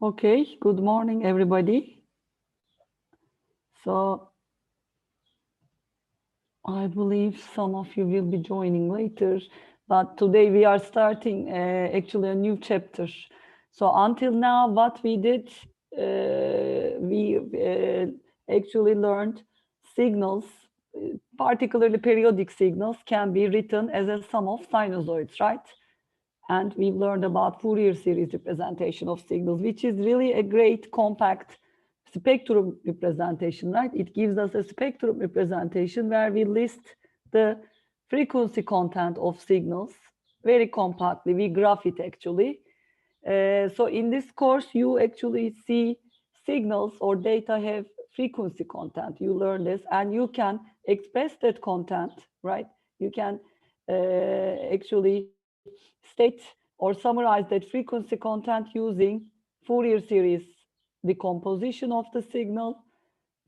Okay, good morning, everybody. So I believe some of you will be joining later, but today we are starting actually a new chapter. So until now, what we did, we actually learned signals, particularly periodic signals, can be written as a sum of sinusoids, right? And we've learned about Fourier series representation of signals, which is really a great compact spectrum representation, right? It gives us a spectrum representation where we list the frequency content of signals very compactly. We graph it actually. So in this course, you actually see signals or data have frequency content. You learn this and you can express that content, right? You can actually state or summarize that frequency content using Fourier series decomposition of the signal.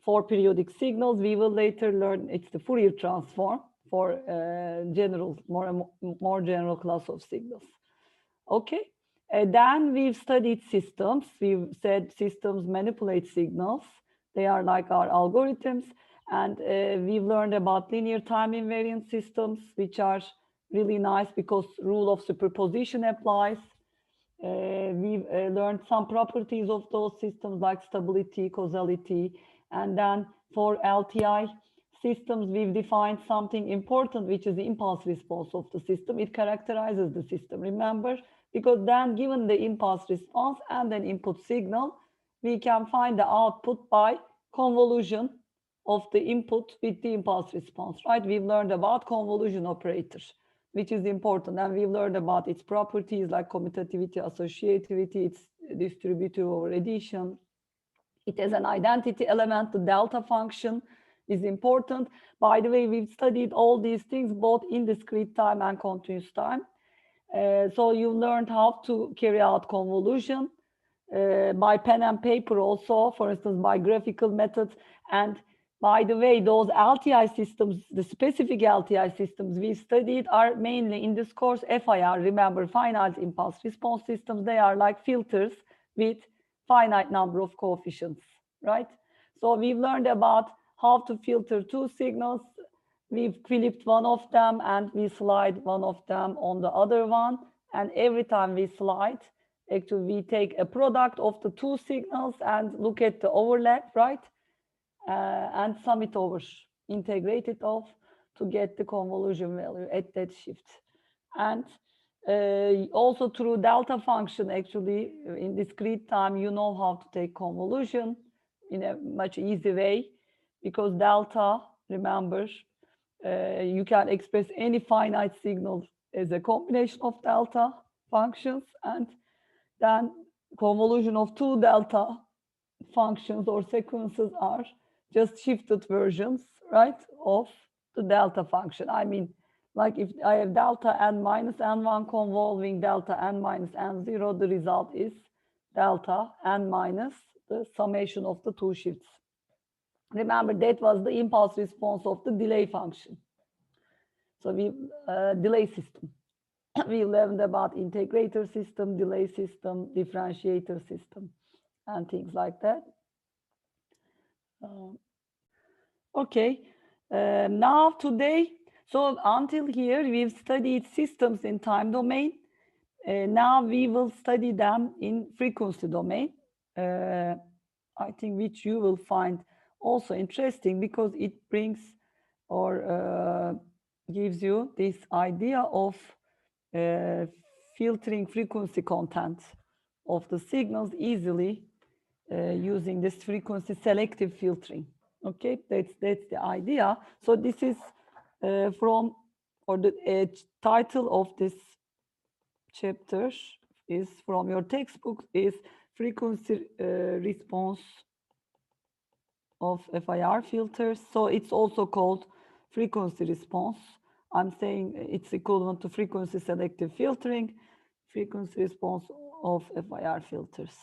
For periodic signals, we will later learn it's the Fourier transform for more general class of signals. Okay. Then we've studied systems. We've said systems manipulate signals. They are like our algorithms. And we've learned about linear time invariant systems, which are really nice because rule of superposition applies. We've learned some properties of those systems like stability, causality. And then for LTI systems, we've defined something important, which is the impulse response of the system. It characterizes the system, remember? Because then given the impulse response and an input signal, we can find the output by convolution of the input with the impulse response, right? We've learned about convolution operators, which is important. And we've learned about its properties like commutativity, associativity, its distributive over addition. It has an identity element, the delta function is important. By the way, we've studied all these things both in discrete time and continuous time. So you learned how to carry out convolution by pen and paper also, for instance, by graphical methods. And by the way, those LTI systems, the specific LTI systems we studied are mainly in this course FIR, remember, finite impulse response systems. They are like filters with finite number of coefficients, right? So we've learned about how to filter two signals. We've flipped one of them and we slide one of them on the other one. And every time we slide, actually we take a product of the two signals and look at the overlap, right? And sum it over, integrate it off to get the convolution value at that shift. And also through delta function, actually, in discrete time, you know how to take convolution in a much easy way because delta, remember, you can express any finite signal as a combination of delta functions and then convolution of two delta functions or sequences are just shifted versions, right, of the delta function. I mean, like if I have delta n minus n1 convolving delta n minus n0, the result is delta n minus the summation of the two shifts. Remember, that was the impulse response of the delay function. So we delay system. We learned about integrator system, delay system, differentiator system, and things like that. Okay, now today, so until here we've studied systems in time domain. Now we will study them in frequency domain. I think which you will find also interesting because it brings or gives you this idea of filtering frequency content of the signals easily using this frequency selective filtering. Okay, that's the idea. So this is from, or the title of this chapter is from your textbook is frequency response of FIR filters. So it's also called frequency response. I'm saying it's equivalent to frequency selective filtering, frequency response of FIR filters.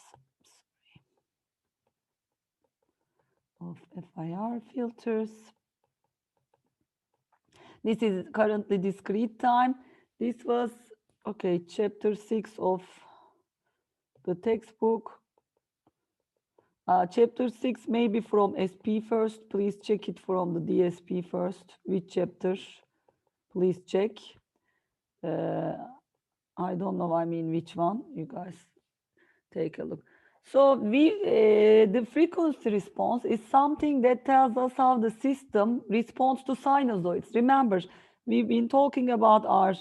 Of FIR filters. This is currently discrete time. This was, okay, chapter 6 of the textbook. Chapter 6 maybe from SP first. Please check it from the DSP first. Which chapter? Please check. I don't know, I mean, which one. You guys take a look. So the frequency response is something that tells us how the system responds to sinusoids. Remember, we've been talking about our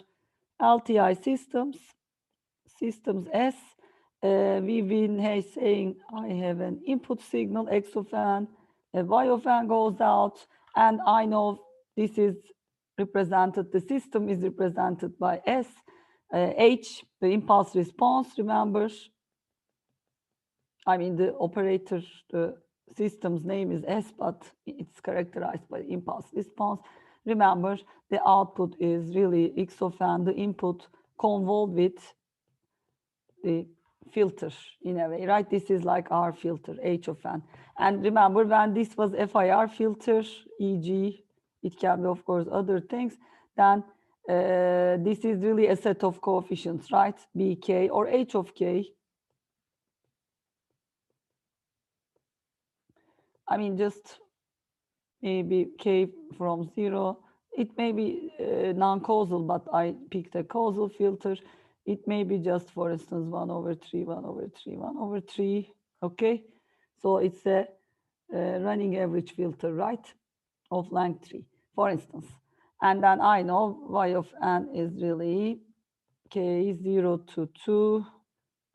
LTI systems S. We've been saying I have an input signal X of n, a Y of n goes out, and I know this is represented, the system is represented by S. H, the impulse response, remember. I mean, the operator, the system's name is S, but it's characterized by impulse response. Remember, the output is really X of n, the input convolved with the filter in a way, right? This is like our filter, H of n. And remember, when this was FIR filter, e.g., it can be, of course, other things, then this is really a set of coefficients, right? Bk or H of k. I mean, just maybe k from 0. It may be non-causal, but I picked a causal filter. It may be just, for instance, 1/3, 1/3, 1/3, okay? So it's a running average filter, right? Of length 3, for instance. And then I know y of n is really k 0 to 2,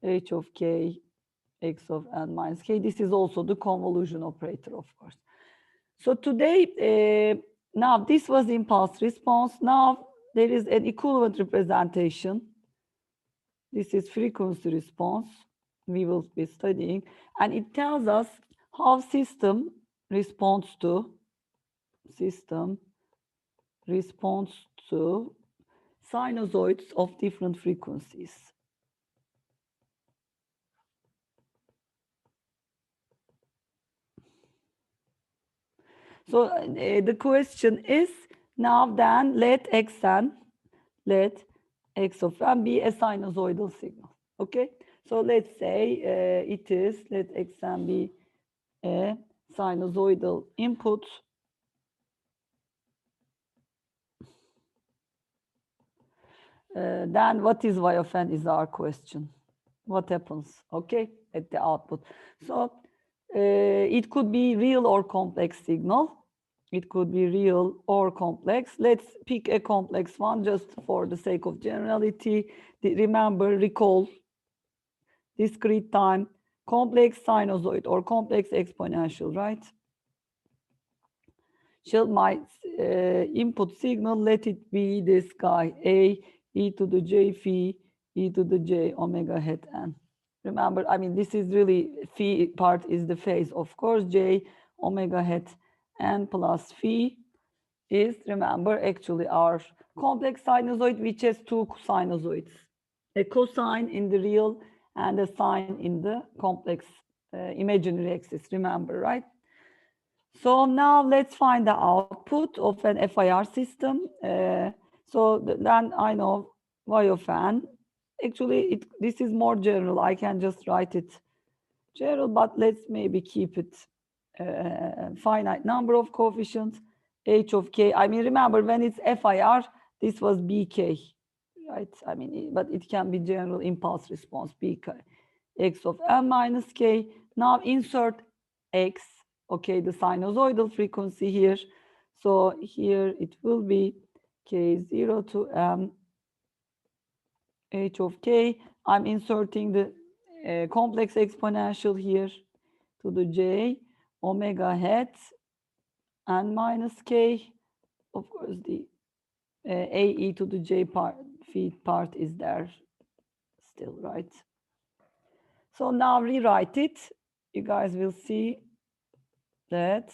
h of k, x of n minus k. This is also the convolution operator, of course. So today, now this was impulse response. Now there is an equivalent representation. This is frequency response we will be studying. And it tells us how system responds to sinusoids of different frequencies. So the question is, now then let xn, let x of n be a sinusoidal signal, okay? So let's say it is, let xn be a sinusoidal input. Then what is y of n is our question. What happens, okay, at the output? So it could be real or complex signal. It could be real or complex. Let's pick a complex one just for the sake of generality. Remember, recall, discrete time, complex sinusoid or complex exponential, right? Shall my input signal, let it be this guy, A, e to the j phi, e to the j omega hat n. Remember, I mean, this is really, phi part is the phase. Of course, j omega hat n plus phi is, remember, actually our complex sinusoid, which has two sinusoids, a cosine in the real and a sine in the complex imaginary axis, remember, right? So now let's find the output of an FIR system. So then I know y of n. Actually, this is more general. I can just write it general, but let's maybe keep it finite number of coefficients, h of k. I mean, remember, when it's FIR, this was bk, right? I mean, but it can be general impulse response, bk, x of n minus k. Now insert x, okay, the sinusoidal frequency here. So here it will be k 0 to m h of k. I'm inserting the complex exponential here to the j omega hat n minus k. Of course, the ae to the j part, phi part is there still, right? So now rewrite it. You guys will see that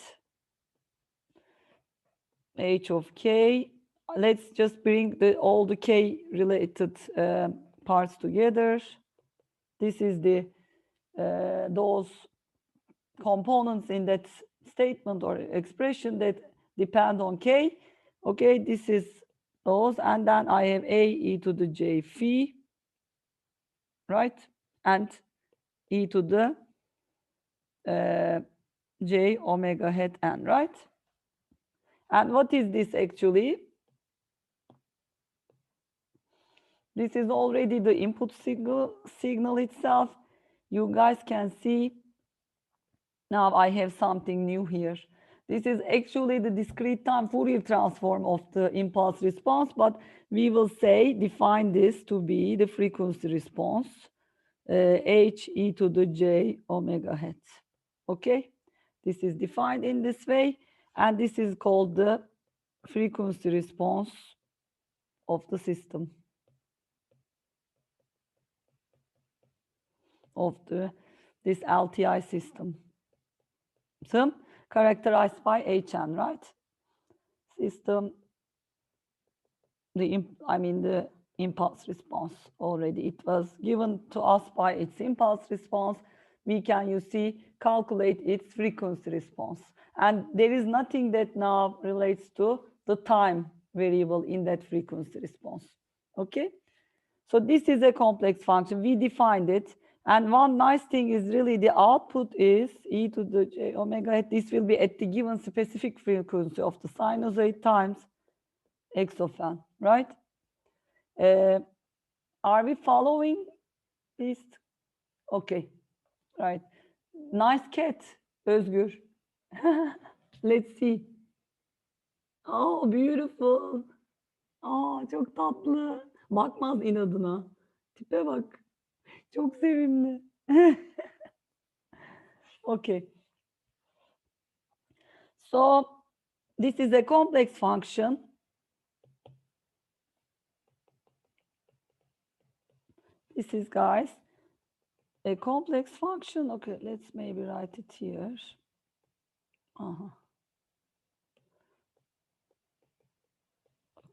h of k. Let's just bring all the k related parts together. This is the those components in that statement or expression that depend on k. Okay, this is those, and then I have a e to the j phi, right, and e to the j omega hat n, right? And what is this actually? This is already the input signal itself. You guys can see now I have something new here. This is actually the discrete time Fourier transform of the impulse response, but we will say define this to be the frequency response, h e to the j omega hat. Okay, this is defined in this way, and this is called the frequency response of the system, of this LTI system. Characterized by HN, right? System, the impulse response already. It was given to us by its impulse response. We can, you see, calculate its frequency response. And there is nothing that now relates to the time variable in that frequency response. Okay? So this is a complex function. We defined it. And one nice thing is really the output is e to the j omega. This will be at the given specific frequency of the sinusoid times x of n, right? Are we following this? Okay, right. Nice cat, Özgür. Let's see. Oh, beautiful. Aa, çok tatlı. Bakmaz inadına. Tipe bak. Çok sevimli. Okay. So this is a complex function. This is, guys, a complex function. Okay, let's maybe write it here.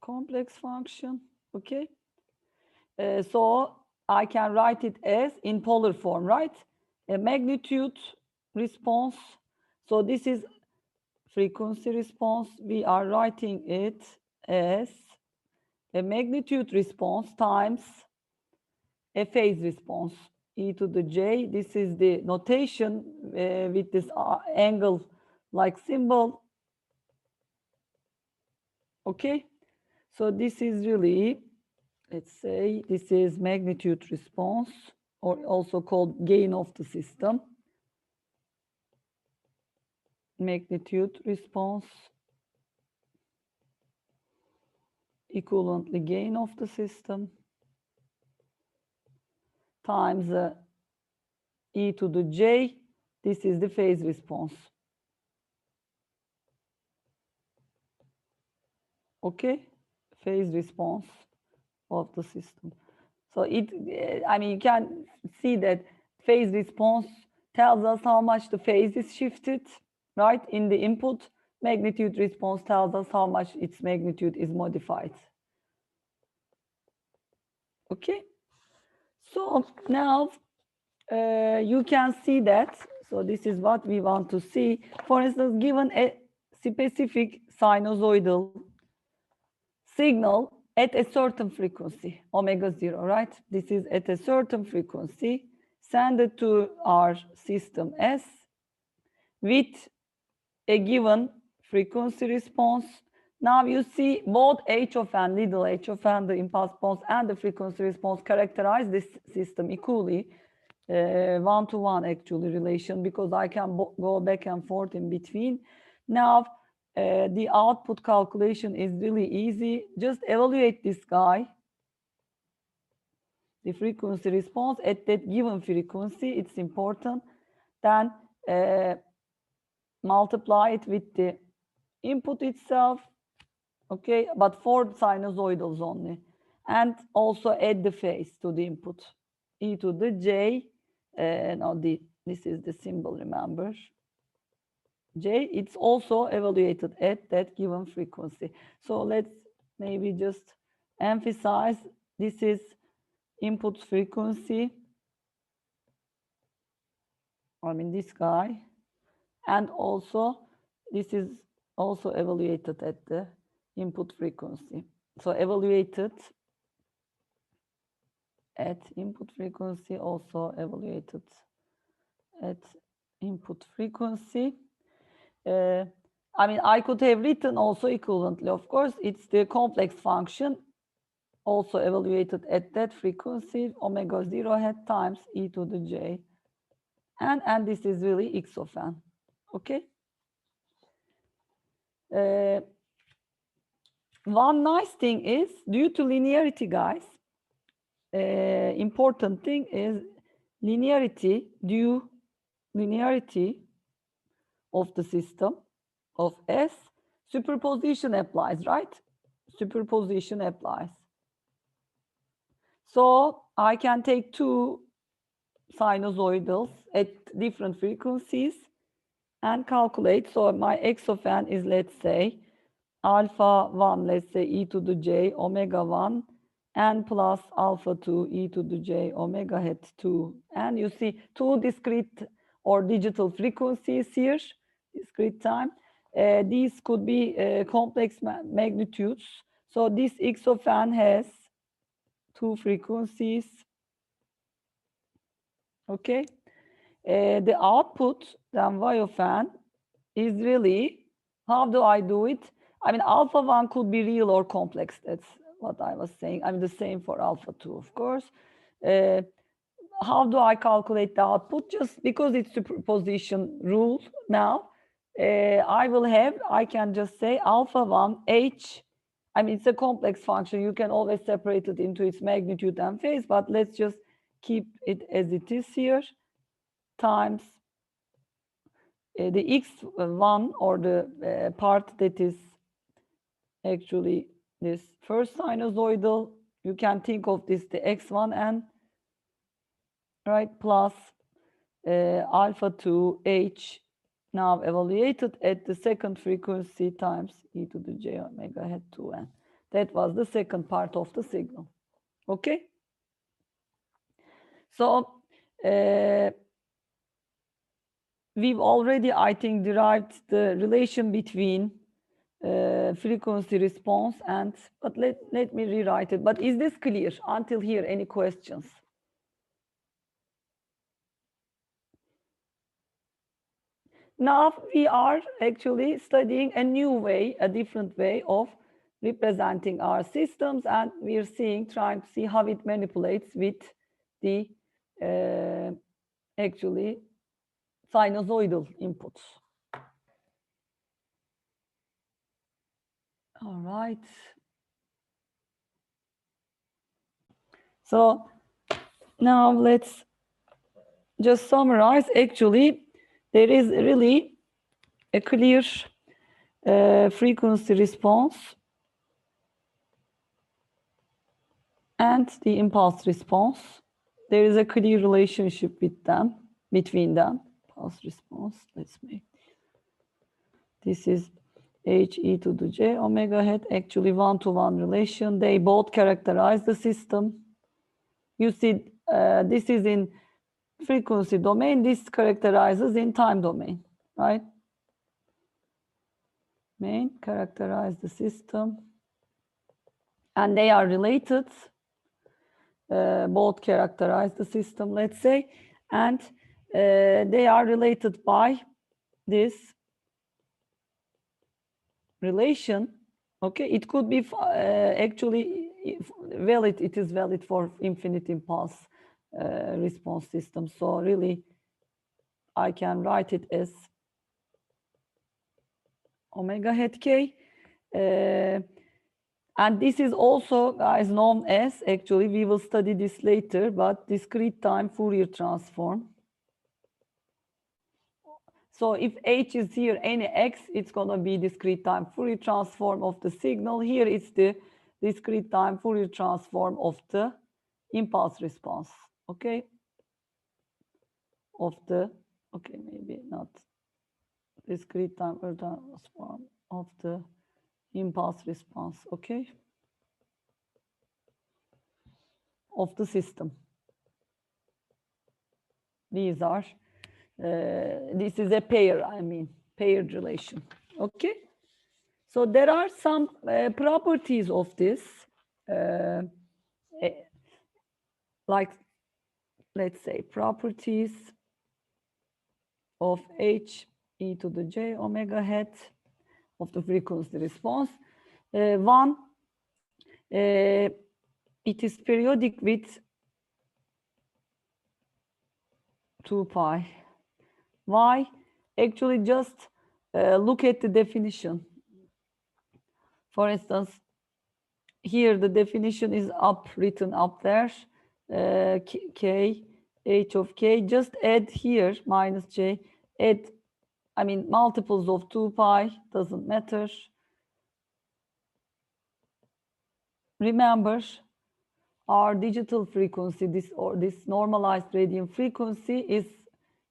Complex function. Okay. So I can write it as in polar form, right? A magnitude response. So this is frequency response. We are writing it as a magnitude response times a phase response, e to the j. This is the notation with this angle like symbol. Okay, so this is really, let's say, this is magnitude response, or also called gain of the system. Magnitude response equivalently gain of the system times e to the j. This is the phase response. Okay, phase response of the system. So it, you can see that phase response tells us how much the phase is shifted, right? In the input, magnitude response tells us how much its magnitude is modified. Okay. So now you can see that. So this is what we want to see. For instance, given a specific sinusoidal signal at a certain frequency, omega 0, right? This is at a certain frequency, send it to our system S with a given frequency response. Now you see both h of n, little h of n, the impulse response, and the frequency response characterize this system equally, one-to-one actually relation, because I can go back and forth in between. Now, the output calculation is really easy. Just evaluate this guy, the frequency response at that given frequency. It's important. Then multiply it with the input itself, okay, but for sinusoidals only. And also add the phase to the input, e to the j. Now this is the symbol, remember. J, it's also evaluated at that given frequency. So let's maybe just emphasize this is input frequency. This guy. And also this is also evaluated at the input frequency. So evaluated at input frequency, also evaluated at input frequency. I mean, I could have written also equivalently, of course, it's the complex function also evaluated at that frequency, omega 0 hat times e to the j. And this is really x of n, okay? One nice thing is, due to linearity, guys, important thing is linearity, due linearity of the system of S, superposition applies, right? Superposition applies. So I can take two sinusoidals at different frequencies and calculate. So my x of n is, let's say, alpha 1, let's say e to the j omega 1 n plus alpha 2 e to the j omega hat 2. And you see two discrete or digital frequencies here, discrete time. These could be complex magnitudes. So this x of n has two frequencies. Okay. The output, then y of n, is really, how do I do it? I mean, alpha 1 could be real or complex. That's what I was saying. I mean, the same for alpha 2, of course. How do I calculate the output? Just because it's superposition rule now, I can just say alpha 1 h. I mean, it's a complex function. You can always separate it into its magnitude and phase, but let's just keep it as it is here, times the x1, or the part that is actually this first sinusoidal. You can think of this the x1n, right, plus alpha 2h now evaluated at the second frequency times e to the j omega hat 2n. That was the second part of the signal. Okay. So we've already, I think, derived the relation between frequency response and, but let me rewrite it. But is this clear until here? Any questions? Now we are actually studying a new way, a different way of representing our systems, and we are trying to see how it manipulates with the actually sinusoidal inputs. All right. So now let's just summarize. Actually, there is really a clear frequency response and the impulse response. There is a clear relationship between them. Pulse response, let's make this is h e to the j omega hat, actually one-to-one relation. They both characterize the system. You see, this is in frequency domain, this characterizes in time domain, right? Main characterize the system, and they are related. Both characterize the system, let's say, and they are related by this relation. Okay, it could be actually valid. It is valid for infinite impulse response system. So really, I can write it as omega hat k. And this is also, guys, known as, actually, we will study this later, but discrete time Fourier transform. So if h is here, any x, it's going to be discrete time Fourier transform of the signal. Here it's the discrete time Fourier transform of the impulse response. Okay? Of the, okay, maybe not discrete time Fourier transform of the impulse response. Okay? Of the system. These are, this is a pair, I mean, paired relation. Okay? So there are some properties of this, like, let's say, properties of h e to the j omega hat of the frequency response. One, it is periodic with 2 pi. Why? Actually, just look at the definition. For instance, here the definition is written up there. K, h of k. Just add here minus j. Add, I mean, multiples of 2 pi, doesn't matter. Remember, our digital frequency, this normalized radiant frequency is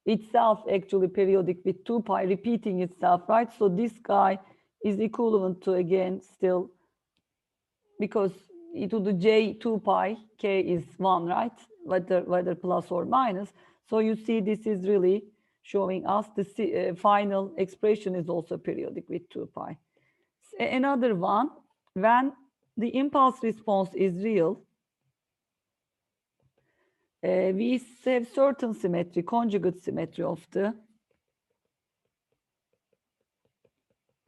itself actually periodic with 2 pi repeating itself, right? So this guy is equivalent to, again, still, because e to the j 2 pi, k is 1, right? Whether plus or minus. So you see this is really showing us the final expression is also periodic with 2 pi. Another one, when the impulse response is real, we have certain symmetry, conjugate symmetry of the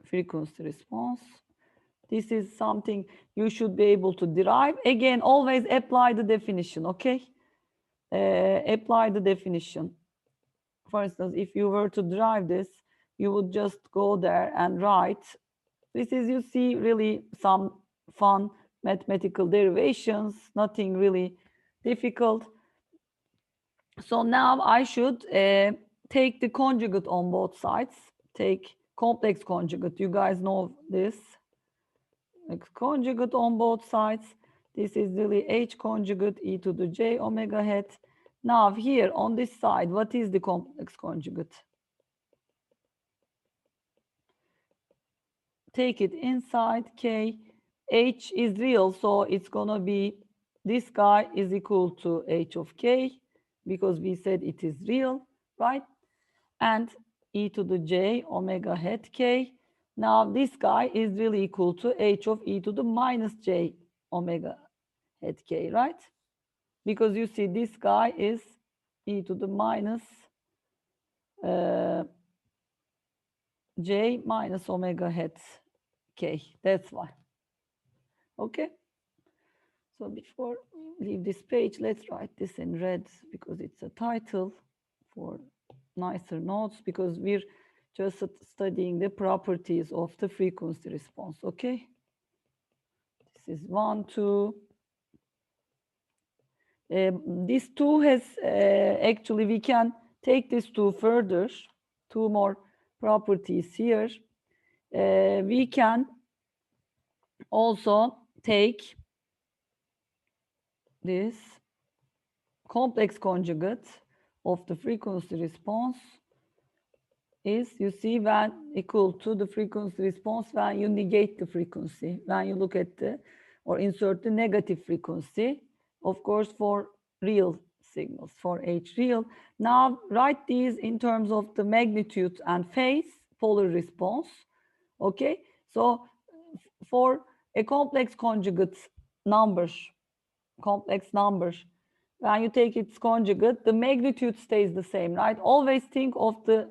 frequency response. This is something you should be able to derive. Again, always apply the definition, okay? Apply the definition. For instance, if you were to derive this, you would just go there and write. This is, you see, really some fun mathematical derivations, nothing really difficult. So now I should take the conjugate on both sides, take complex conjugate. You guys know this. Conjugate on both sides. This is really h conjugate e to the j omega hat. Now here on this side, what is the complex conjugate? Take it inside k. H is real, so it's gonna be, this guy is equal to h of k, because we said it is real, right? And e to the j omega hat k. Now this guy is really equal to h of e to the minus j omega hat k, right? Because you see this guy is e to the minus j minus omega hat k. That's why. Okay. So before we leave this page, let's write this in red because it's a title for nicer notes, because we're just studying the properties of the frequency response, okay? This is 1, 2. This 2 has, actually, we can take this 2 further, 2 more properties here. We can also take this complex conjugate of the frequency response is, you see, when equal to the frequency response when you negate the frequency, when you look at the, or insert the negative frequency, of course, for real signals, for H real. Now write these in terms of the magnitude and phase, polar response, okay? So for a complex conjugate number, when you take its conjugate, the magnitude stays the same, right? Always think of the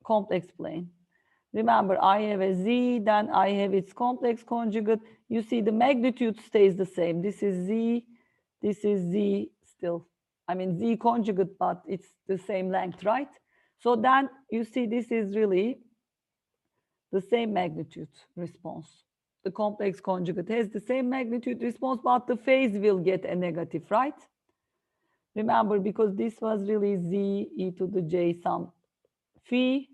complex plane. Remember, I have a z, then I have its complex conjugate. You see the magnitude stays the same. This is z, this is z still. I mean z conjugate, but it's the same length, right? So then you see this is really the same magnitude response. The complex conjugate has the same magnitude response, but the phase will get a negative, right? Remember, because this was really z e to the j some phi.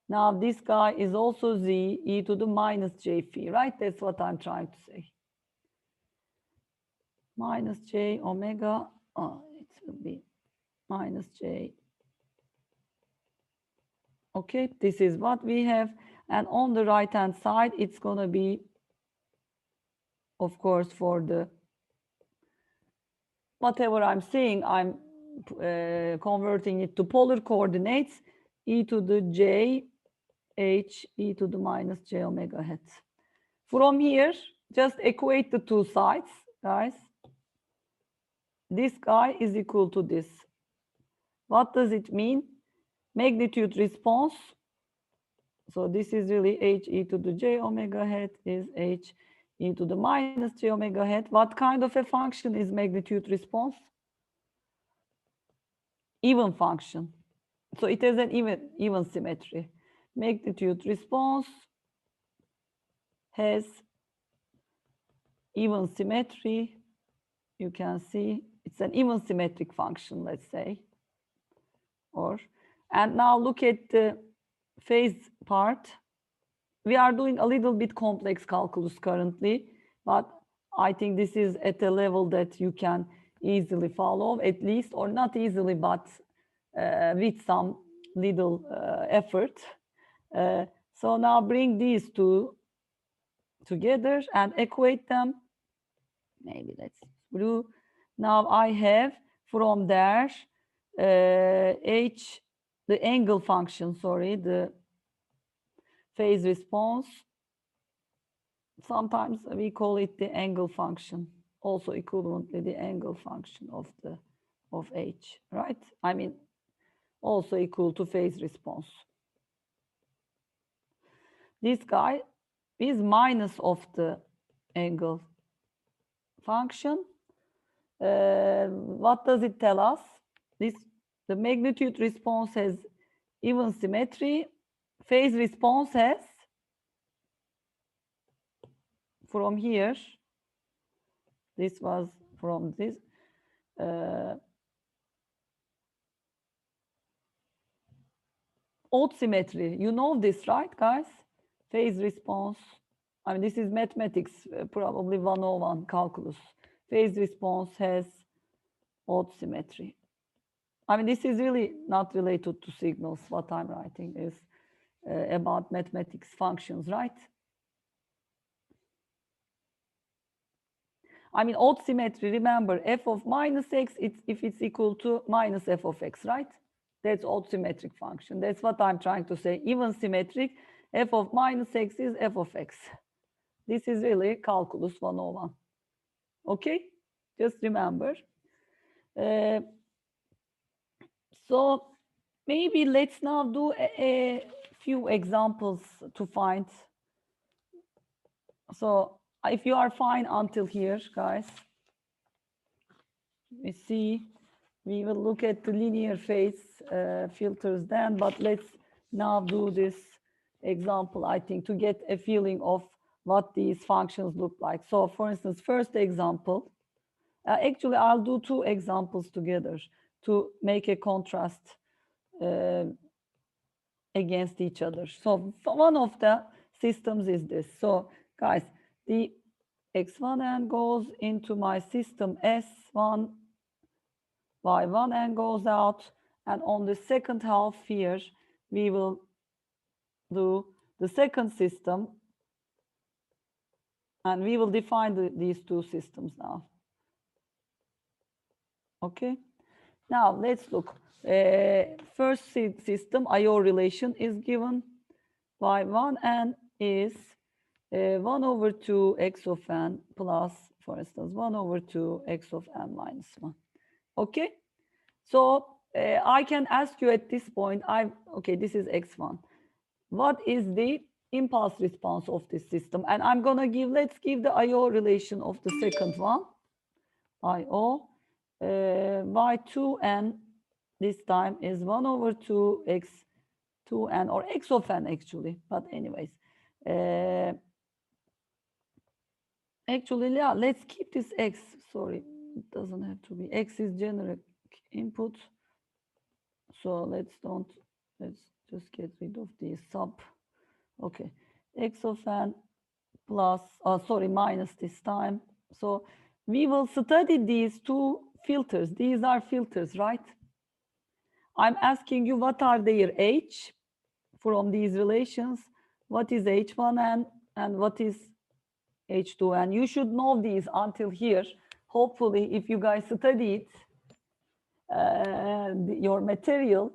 Now this guy is also z e to the minus j phi, right? That's what I'm trying to say. Minus j omega, it will be minus j. Okay, this is what we have. And on the right-hand side, it's going to be, of course, for the, whatever I'm saying, I'm converting it to polar coordinates, e to the j h e to the minus j omega hat. From here, just equate the two sides, guys. This guy is equal to this. What does it mean? magnitude response. So this is really h e to the j omega hat is h e to the minus j omega hat. What kind of a function is magnitude response? Even function. So it has an even symmetry. Magnitude response has even symmetry. You can see it's an even symmetric function, let's say. And now look at the phase part. We are doing a little bit complex calculus currently, but I think this is at a level that you can easily follow, at least, or not easily, but with some little effort. So now bring these two together and equate them. Maybe let's blue. Now I have from there h, the angle function, sorry, the phase response. Sometimes we call it the angle function, also equivalently the angle function of h, right? I mean, also equal to phase response. This guy is minus of the angle function. What does it tell us? The magnitude response has even symmetry. Phase response has, from here, this was from this, odd symmetry. You know this, right, guys? Phase response. I mean, this is mathematics, probably 101 calculus. Phase response has odd symmetry. I mean, this is really not related to signals. What I'm writing is about mathematics functions, right? I mean, odd symmetry, remember, f of minus x, if it's equal to minus f of x, right? That's odd symmetric function. That's what I'm trying to say. Even symmetric, f of minus x is f of x. This is really calculus 101. Okay? Just remember. So maybe let's now do a few examples to find. So if you are fine until here, guys, we see, we will look at the linear phase filters then, but let's now do this example, I think, to get a feeling of what these functions look like. So for instance, first example, actually I'll do two examples together to make a contrast against each other. So one of the systems is this. So guys, the x1n goes into my system S1, y1n goes out, and on the second half here, we will do the second system, and we will define these two systems now. Okay, now let's look. First system, IO relation is given. Y1n is 1 over 2 x of n plus, for instance, 1 over 2 x of n minus 1. Okay, so I can ask you at this point, okay, this is x1. What is the impulse response of this system? And I'm gonna let's give the IO relation of the second one. IO, y2n this time is 1 over 2 x2n, or x of n actually, but anyways. Actually, yeah, let's keep this x. Sorry, it doesn't have to be. X is generic input. So let's just get rid of the sub. Okay, x of n plus, sorry, minus this time. So we will study these two filters. These are filters, right? I'm asking you what are their h from these relations. What is h1n and what is h2, and you should know these until here. Hopefully, if you guys studied your material,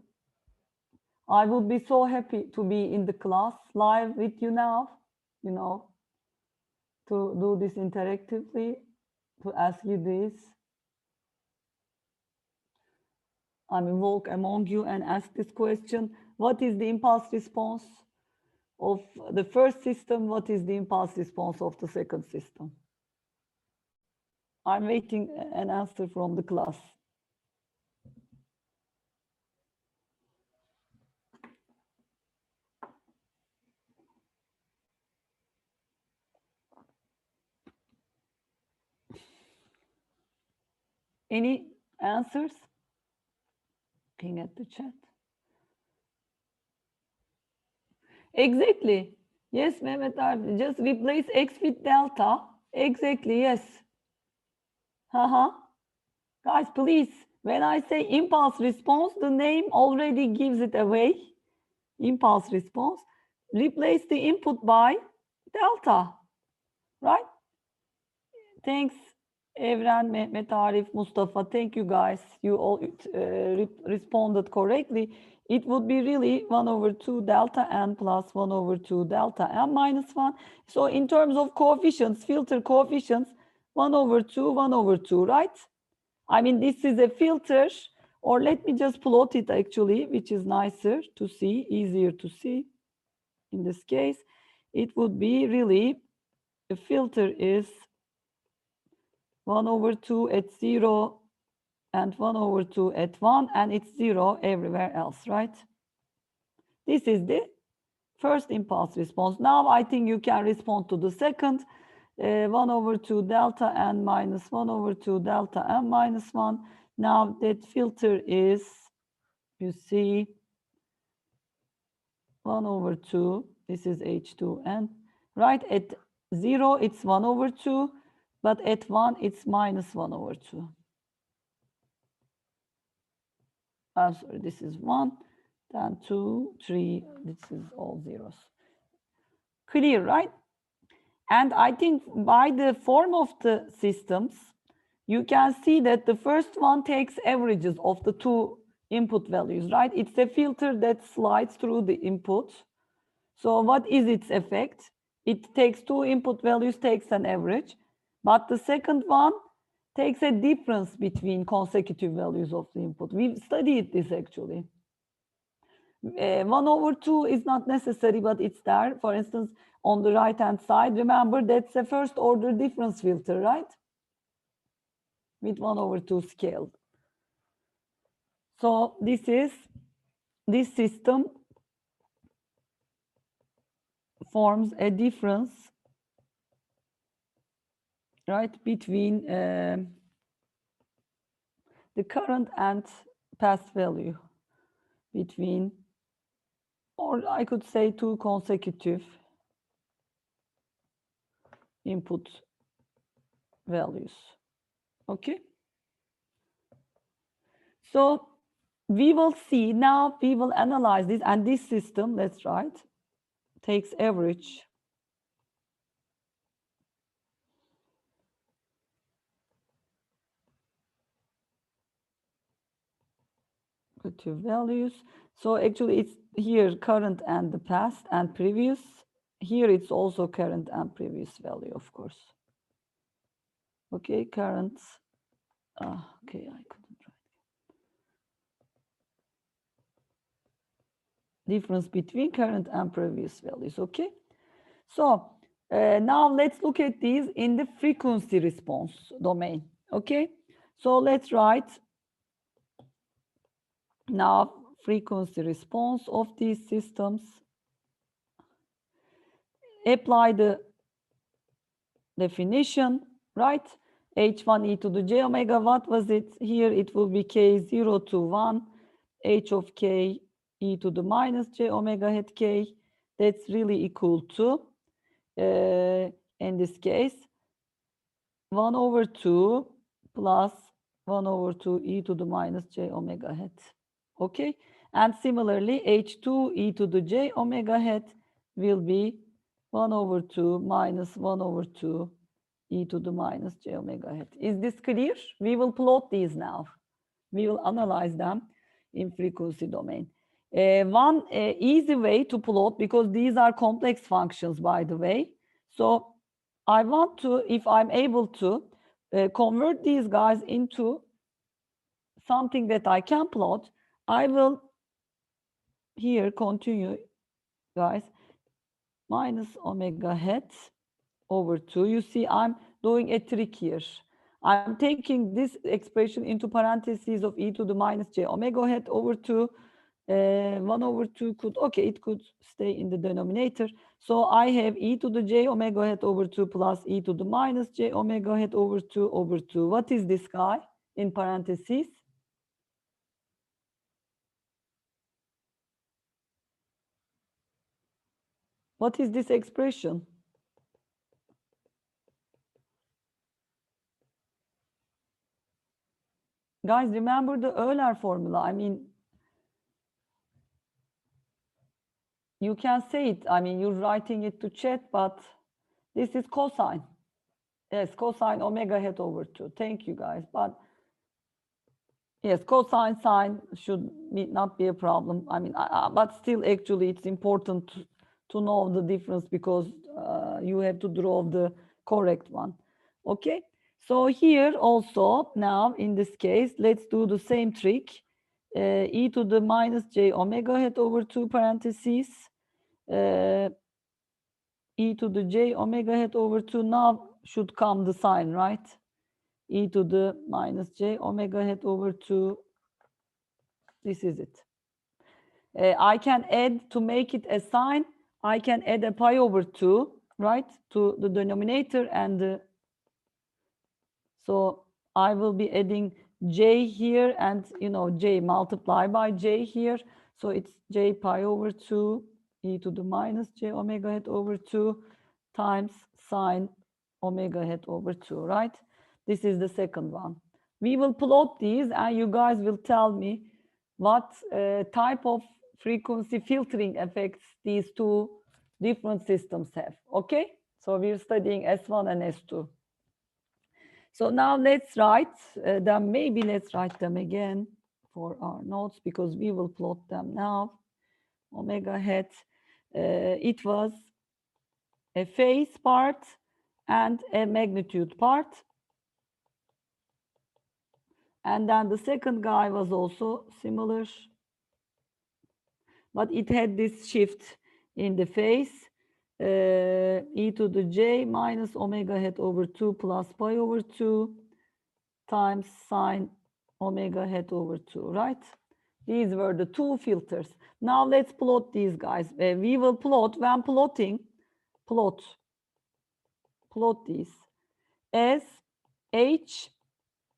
I would be so happy to be in the class live with you now, you know, to do this interactively, to ask you this. I mean, walk among you and ask this question. What is the impulse response of the first system? What is the impulse response of the second system? I'm waiting an answer from the class. Any answers? Looking at the chat. Exactly. Yes, Mehmet abi. Just replace x with delta. Exactly, yes. Haha. Guys, please, when I say impulse response, the name already gives it away. Impulse response. Replace the input by delta, right? Thanks, Evren, Mehmet, Arif, Mustafa. Thank you, guys. You all responded correctly. It would be really 1 over 2 delta n plus 1 over 2 delta n minus 1. So in terms of coefficients, filter coefficients, 1 over 2, 1 over 2, right? I mean, this is a filter, or let me just plot it actually, which is nicer to see, easier to see. In this case, it would be really, the filter is 1 over 2 at 0 and 1 over 2 at 1, and it's 0 everywhere else, right? This is the first impulse response. Now I think you can respond to the second. 1 over 2 delta n minus 1 over 2 delta n minus 1. Now that filter is, you see, 1 over 2. This is H2n, right? At 0, it's 1 over 2. But at 1, it's minus 1 over 2. I'm sorry, this is 1, then 2, 3, this is all zeros. Clear, right? And I think by the form of the systems, you can see that the first one takes averages of the two input values, right? It's a filter that slides through the input. So what is its effect? It takes two input values, takes an average. But the second one takes a difference between consecutive values of the input. We've studied this actually. 1 over 2 is not necessary, but it's there. For instance, on the right-hand side, remember that's a first order difference filter, right? With 1 over 2 scaled. So this system forms a difference, right, between the current and past value, between, or I could say, two consecutive input values. Okay. So we will see now, we will analyze this, and this system, that's right, takes average. Two values. So actually it's here current and the past and previous. Here it's also current and previous value, of course. Okay, current. Okay, I couldn't write. Difference between current and previous values, okay? So now let's look at these in the frequency response domain, okay? So let's write now frequency response of these systems. Apply the definition, right? H1 e to the j omega, what was it? Here it will be k 0 to 1, h of k e to the minus j omega hat k. That's really equal to, in this case, 1 over 2 plus 1 over 2 e to the minus j omega hat. Okay? And similarly, h2 e to the j omega hat will be 1 over 2 minus 1 over 2 e to the minus j omega hat. Is this clear? We will plot these now. We will analyze them in frequency domain. One easy way to plot, because these are complex functions, by the way. So I want to, if I'm able to, convert these guys into something that I can plot. I will here continue, guys, minus omega hat over 2. You see, I'm doing a trick here. I'm taking this expression into parentheses of e to the minus j omega hat over 2. 1 over 2 could, okay, it could stay in the denominator. So I have e to the j omega hat over 2 plus e to the minus j omega hat over 2 over 2. What is this guy in parentheses? What is this expression? Guys, remember the Euler formula. I mean, you can say it. I mean, you're writing it to chat, but this is cosine. Yes, cosine omega hat over 2. Thank you, guys. But yes, cosine sine should not be a problem. I mean, but still, actually, it's important to know the difference because you have to draw the correct one. Okay. So here also, now in this case, let's do the same trick. E to the minus j omega hat over 2 parentheses. E to the j omega hat over 2. Now should come the sign, right? E to the minus j omega hat over 2. This is it. I can add, to make it a sign, I can add a pi over 2, right, to the denominator, and so I will be adding j here, and j multiply by j here, so it's j pi over 2 e to the minus j omega hat over 2 times sine omega hat over 2, right? This is the second one. We will plot these and you guys will tell me what type of frequency filtering effects these two different systems have. Okay, so we're studying S1 and S2. So now let's write them. Maybe let's write them again for our notes because we will plot them now. Omega hat, it was a phase part and a magnitude part. And then the second guy was also similar, but it had this shift in the phase. E to the j minus omega hat over 2 plus pi over 2 times sine omega hat over 2, right? These were the two filters. Now let's plot these guys. We will plot, when plotting, plot these as h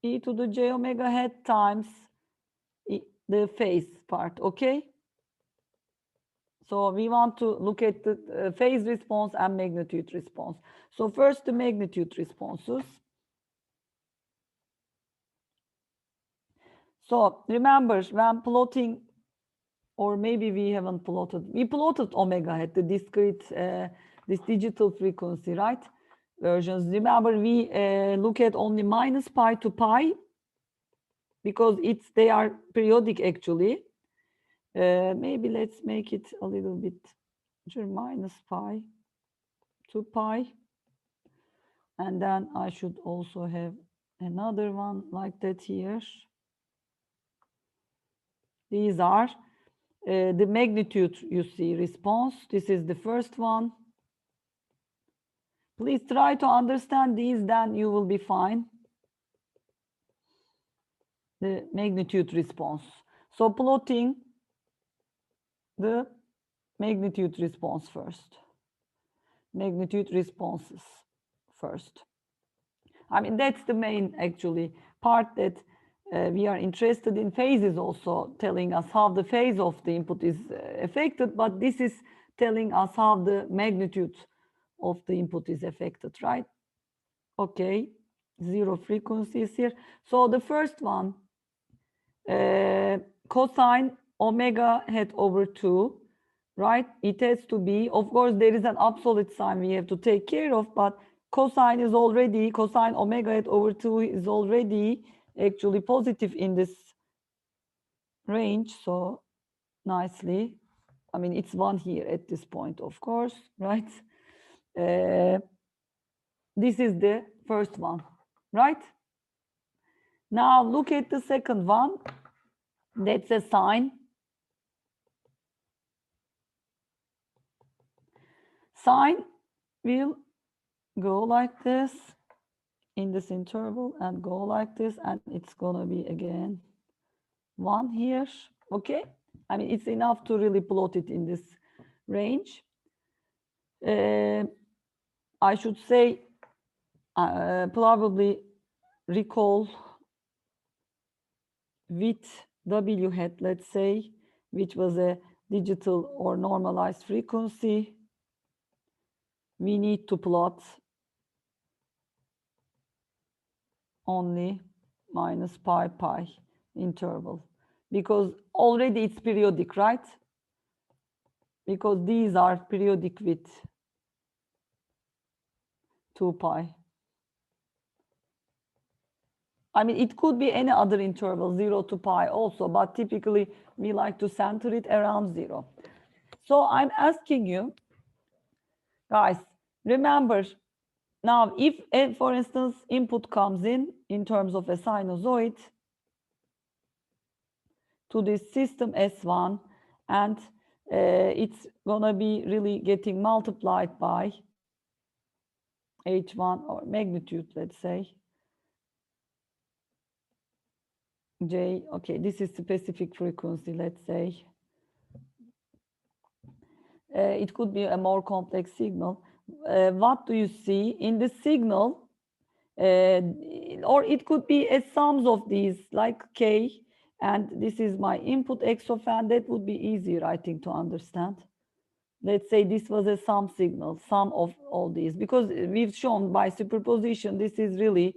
e to the j omega hat times the phase part, okay? So we want to look at the phase response and magnitude response. So first the magnitude responses. So remember, when plotting, or maybe we haven't plotted, we plotted omega hat, the discrete, this digital frequency, right? Versions. Remember, we look at only minus pi to pi because they are periodic actually. Maybe let's make it a little bit minus pi to pi. And then I should also have another one like that here. These are the magnitude, you see, response. This is the first one. Please try to understand these, then you will be fine. The magnitude response. So plotting the magnitude response first. Magnitude responses first. I mean, that's the main actually part that we are interested in. Phase is also telling us how the phase of the input is affected, but this is telling us how the magnitude of the input is affected, right? Okay, zero frequencies here. So the first one, cosine omega hat over 2, right? It has to be, of course, there is an absolute sign we have to take care of, but cosine is already, cosine omega hat over 2 is already actually positive in this range. So nicely, I mean, it's 1 here at this point, of course, right? This is the first one, right? Now look at the second one. That's a sine. Sine will go like this in this interval and go like this, and it's gonna be again 1 here. Okay, I mean it's enough to really plot it in this range. I should say probably recall with W hat, let's say, which was a digital or normalized frequency, we need to plot only minus pi interval, because already it's periodic, right? Because these are periodic with 2 pi. I mean, it could be any other interval, 0 to pi also, but typically we like to center it around 0. So I'm asking you, guys, remember, now if, for instance, input comes in terms of a sinusoid to this system S1, and it's gonna be really getting multiplied by H1 or magnitude, let's say, J, okay, this is specific frequency, let's say. It could be a more complex signal. What do you see in the signal? Or it could be a sums of these, like K, and this is my input X of n. That would be easier, I think, to understand. Let's say this was a sum signal, sum of all these, because we've shown by superposition, this is really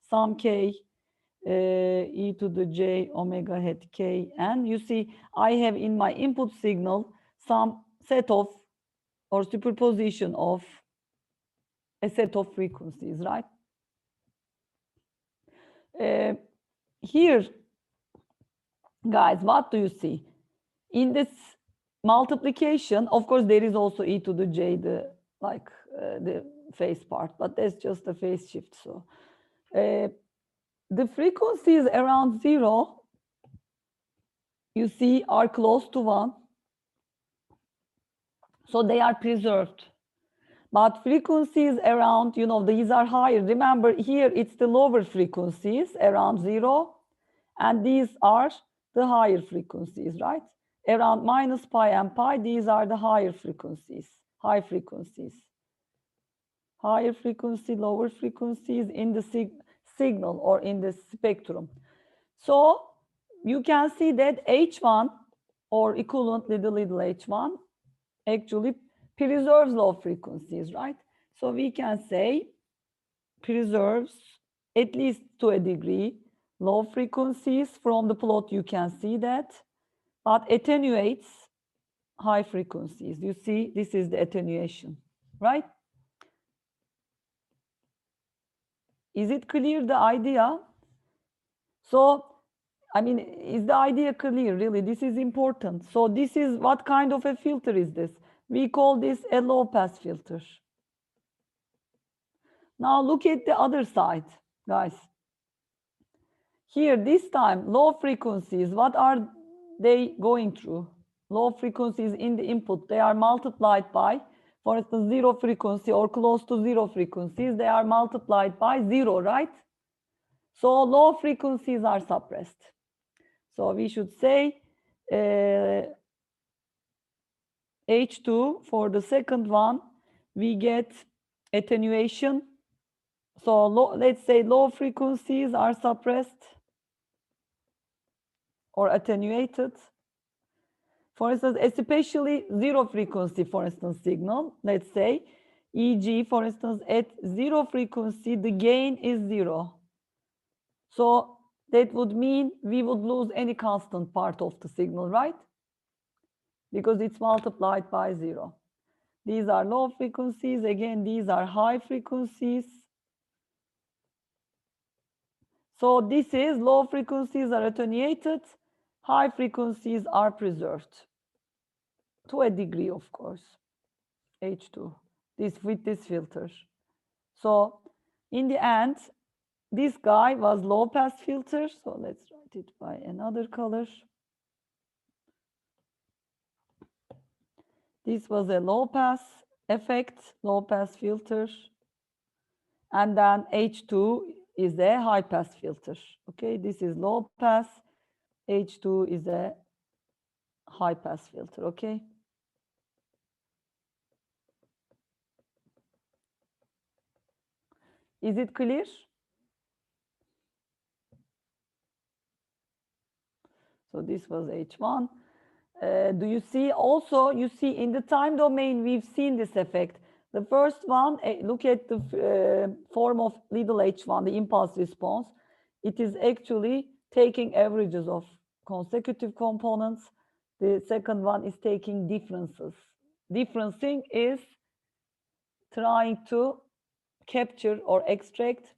sum K e to the j omega hat k. And you see, I have in my input signal some set of or superposition of a set of frequencies, right? Here, guys, what do you see? In this multiplication, of course, there is also e to the j, the like the phase part, but that's just a phase shift. So the frequencies around 0, you see, are close to 1. So they are preserved. But frequencies around, you know, these are higher. Remember, here it's the lower frequencies around 0, and these are the higher frequencies, right? Around minus pi and pi, these are the higher frequencies, high frequencies. Higher frequency, lower frequencies in the signal or in the spectrum. So you can see that H1 or equivalent little H1 actually preserves low frequencies, right? So we can say preserves, at least to a degree, low frequencies. From the plot you can see that, but attenuates high frequencies. You see, this is the attenuation, right? Is it clear, the idea? So, I mean, is the idea clear, really? This is important. So this is, what kind of a filter is this? We call this a low pass filter. Now look at the other side, guys. Here, this time, low frequencies, what are they going through? Low frequencies in the input, they are multiplied by, for instance, 0 frequency or close to 0 frequencies, they are multiplied by 0, right? So low frequencies are suppressed. So we should say H2 for the second one, we get attenuation. So let's say low frequencies are suppressed or attenuated. For instance, especially 0 frequency, for instance, signal, let's say, e.g., for instance, at 0 frequency, the gain is 0. So that would mean we would lose any constant part of the signal, right? Because it's multiplied by 0. These are low frequencies. Again, these are high frequencies. So this is low frequencies are attenuated, high frequencies are preserved. To a degree, of course. H2, this with this filter. So in the end, This guy was low pass filter. So let's write it by another color. This was a low pass effect, low pass filter. And then H2 is a high pass filter. Okay, this is low pass. H2 is a high pass filter. Okay. Is it clear? So this was H1. Do you see also, you see in the time domain, we've seen this effect. The first one, look at the form of little h1, the impulse response. It is actually taking averages of consecutive components. The second one is taking differences. Differencing is trying to capture or extract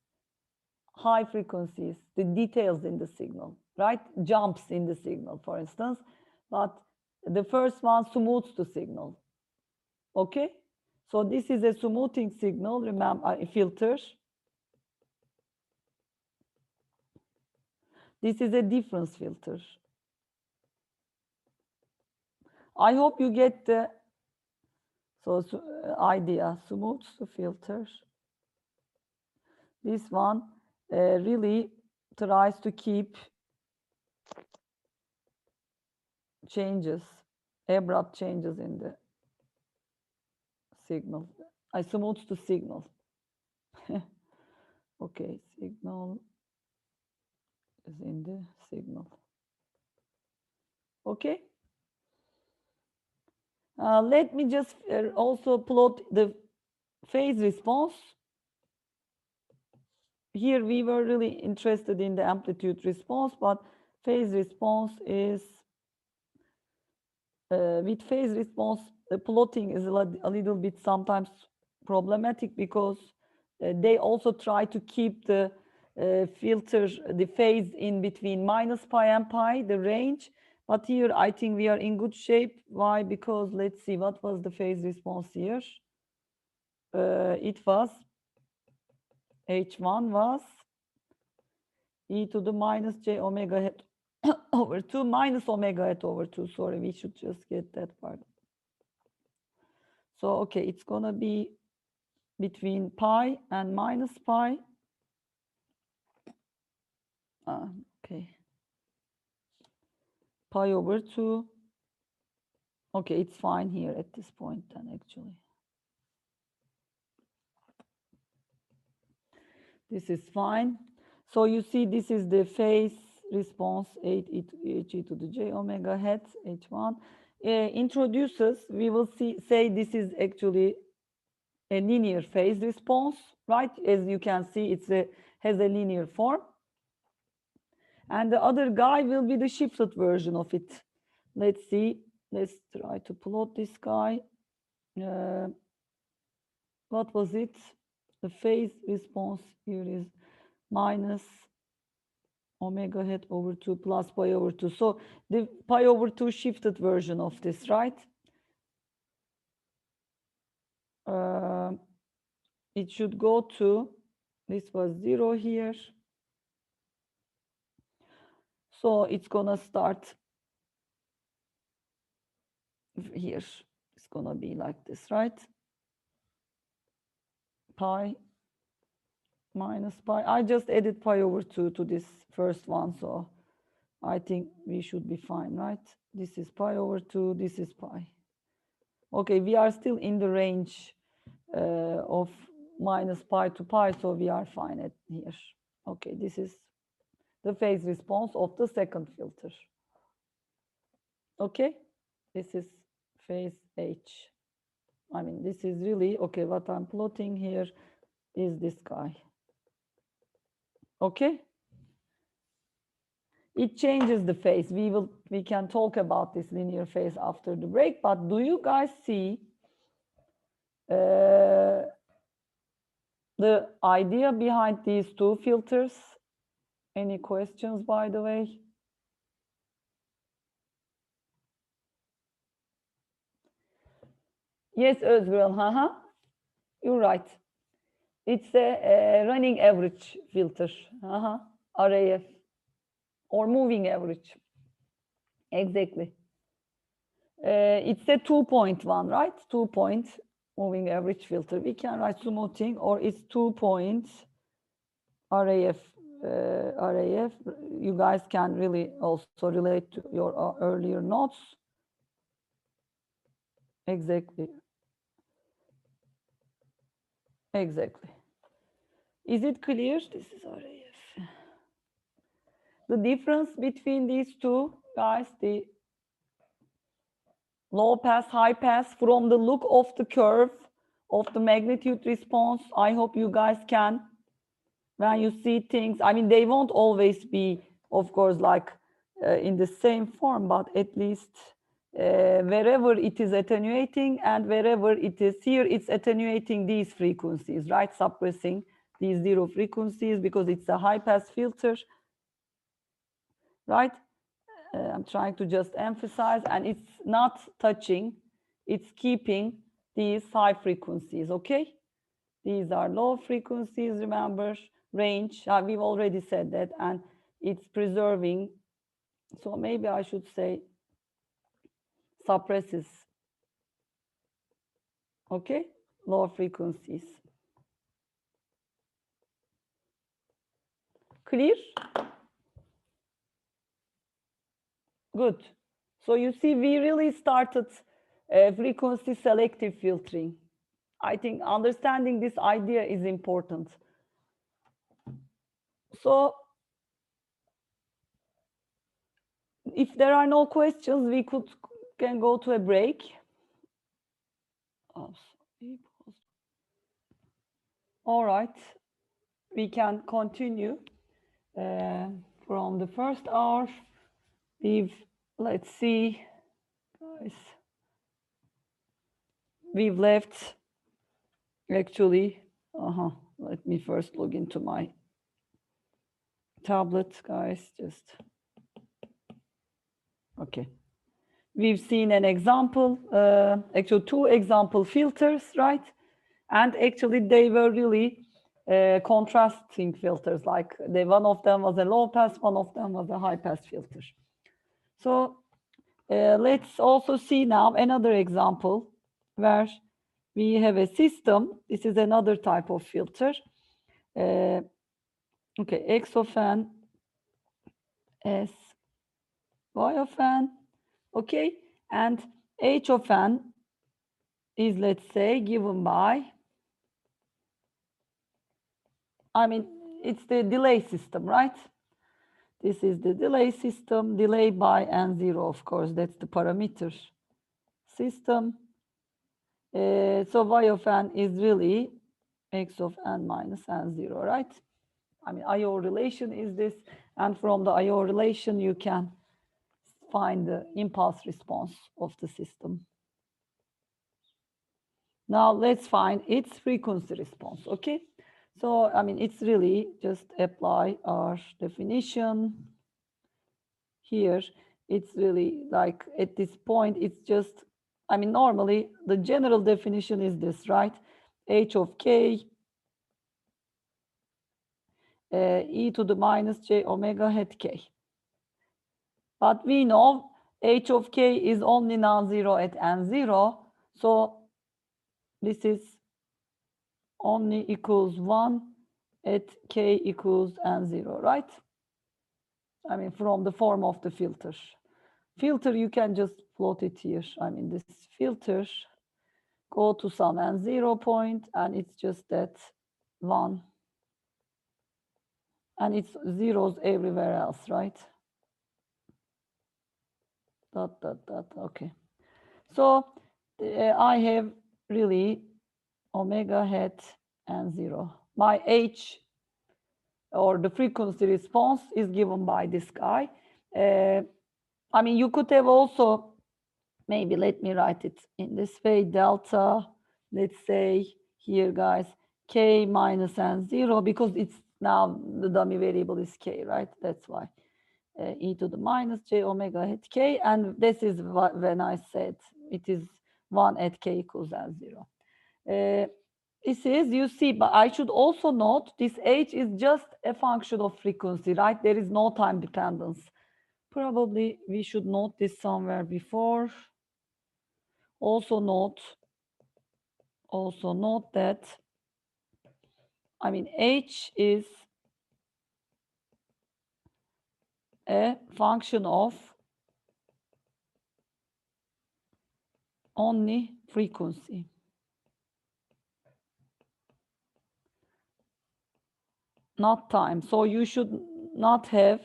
high frequencies, the details in the signal, right? Jumps in the signal, for instance. But the first one smooths the signal. Okay? So this is a smoothing signal, remember, filter. This is a difference filter. I hope you get the idea. Smooths the filter. This one really tries to keep changes, abrupt changes in the signal. I smooth the signal. Okay, signal is in the signal. Okay. Let me just also plot the phase response. Here we were really interested in the amplitude response, but phase response is, with phase response, the plotting is a little bit sometimes problematic because they also try to keep the filter, the phase in between minus pi and pi, the range. But here I think we are in good shape. Why? Because let's see, what was the phase response here? It was, H1 was e to the minus j omega hat over 2 minus omega hat over 2. Sorry, we should just get that part. So, okay, it's going to be between pi and minus pi. Okay. Pi over 2. Okay, it's fine here at this point then, actually. This is fine. So you see, this is the phase response, 8 e to the j omega hat, H1. Introduces, we will say this is actually a linear phase response, right? As you can see, has a linear form. And the other guy will be the shifted version of it. Let's see. Let's try to plot this guy. What was it? The phase response here is minus omega hat over 2 plus pi over 2. So the pi over 2 shifted version of this, right? It should go to, this was 0 here. So it's gonna start here. It's gonna be like this, right? Pi minus pi. I just added pi over 2 to this first one, so I think we should be fine, right? This is pi over 2, this is pi. Okay, we are still in the range of minus pi to pi, so we are fine at here. Okay, this is the phase response of the second filter. Okay, this is phase H. I mean, this is really, okay, what I'm plotting here is this guy. Okay. It changes the phase. We can talk about this linear phase after the break, but do you guys see the idea behind these two filters? Any questions, by the way? Yes, Özgür, you're right. It's a running average filter, RAF, or moving average. Exactly. It's a 2-point one, right? 2-point moving average filter. We can write smoothing, or it's 2-point RAF. RAF. You guys can really also relate to your earlier notes. Exactly. Exactly. Is it clear? This is RAF. The difference between these two, guys, the low pass, high pass, from the look of the curve of the magnitude response, I hope you guys can, when you see things, I mean, they won't always be, of course, like in the same form, but at least wherever it is attenuating and wherever it is here, it's attenuating these frequencies, right? Suppressing these zero frequencies because it's a high pass filter, right? I'm trying to just emphasize, and it's not touching, it's keeping these high frequencies, okay? These are low frequencies, remember, range, we've already said that, and it's preserving, so maybe I should say suppresses, okay? Low frequencies. Clear? Good. So you see, we really started frequency selective filtering. I think understanding this idea is important. So if there are no questions, we can go to a break. All right, we can continue from the first hour. Let's see, guys, we've left actually, let me first log into my tablet, guys, just, okay. We've seen an example, actually 2 example filters, right? And actually they were really contrasting filters, like one of them was a low pass, one of them was a high pass filter. So let's also see now another example where we have a system. This is another type of filter. Okay, X of n, S, Y of n, okay, and H of n is, let's say, given by, I mean, it's the delay system, right? This is the delay system, delay by n0, of course, that's the parameter system. So y of n is really x of n minus n0, right? I mean, IO relation is this, and from the IO relation, you can find the impulse response of the system. Now let's find its frequency response, okay? So, I mean, it's really just apply our definition. Here, it's really like at this point, it's just, I mean, normally the general definition is this, right? H of k, e to the minus j omega hat k. But we know h of k is only non-zero at n0, so this is only equals 1 at k equals n0, right? I mean, from the form of the filter. Filter, you can just plot it here. I mean, this filter go to some n0 point, and it's just that 1. And it's zeros everywhere else, right? Dot, dot, dot, okay. So I have really omega hat n0. My h, or the frequency response, is given by this guy. I mean, you could have also, maybe let me write it in this way, delta, let's say here, guys, k minus n0, because it's now the dummy variable is k, right? That's why. E to the minus j omega hat k, and this is when I said it is 1 at k equals n0. This is, you see, but I should also note this h is just a function of frequency, right? There is no time dependence. Probably we should note this somewhere before. Also note that, I mean, h is a function of only frequency. Not time. So you should not have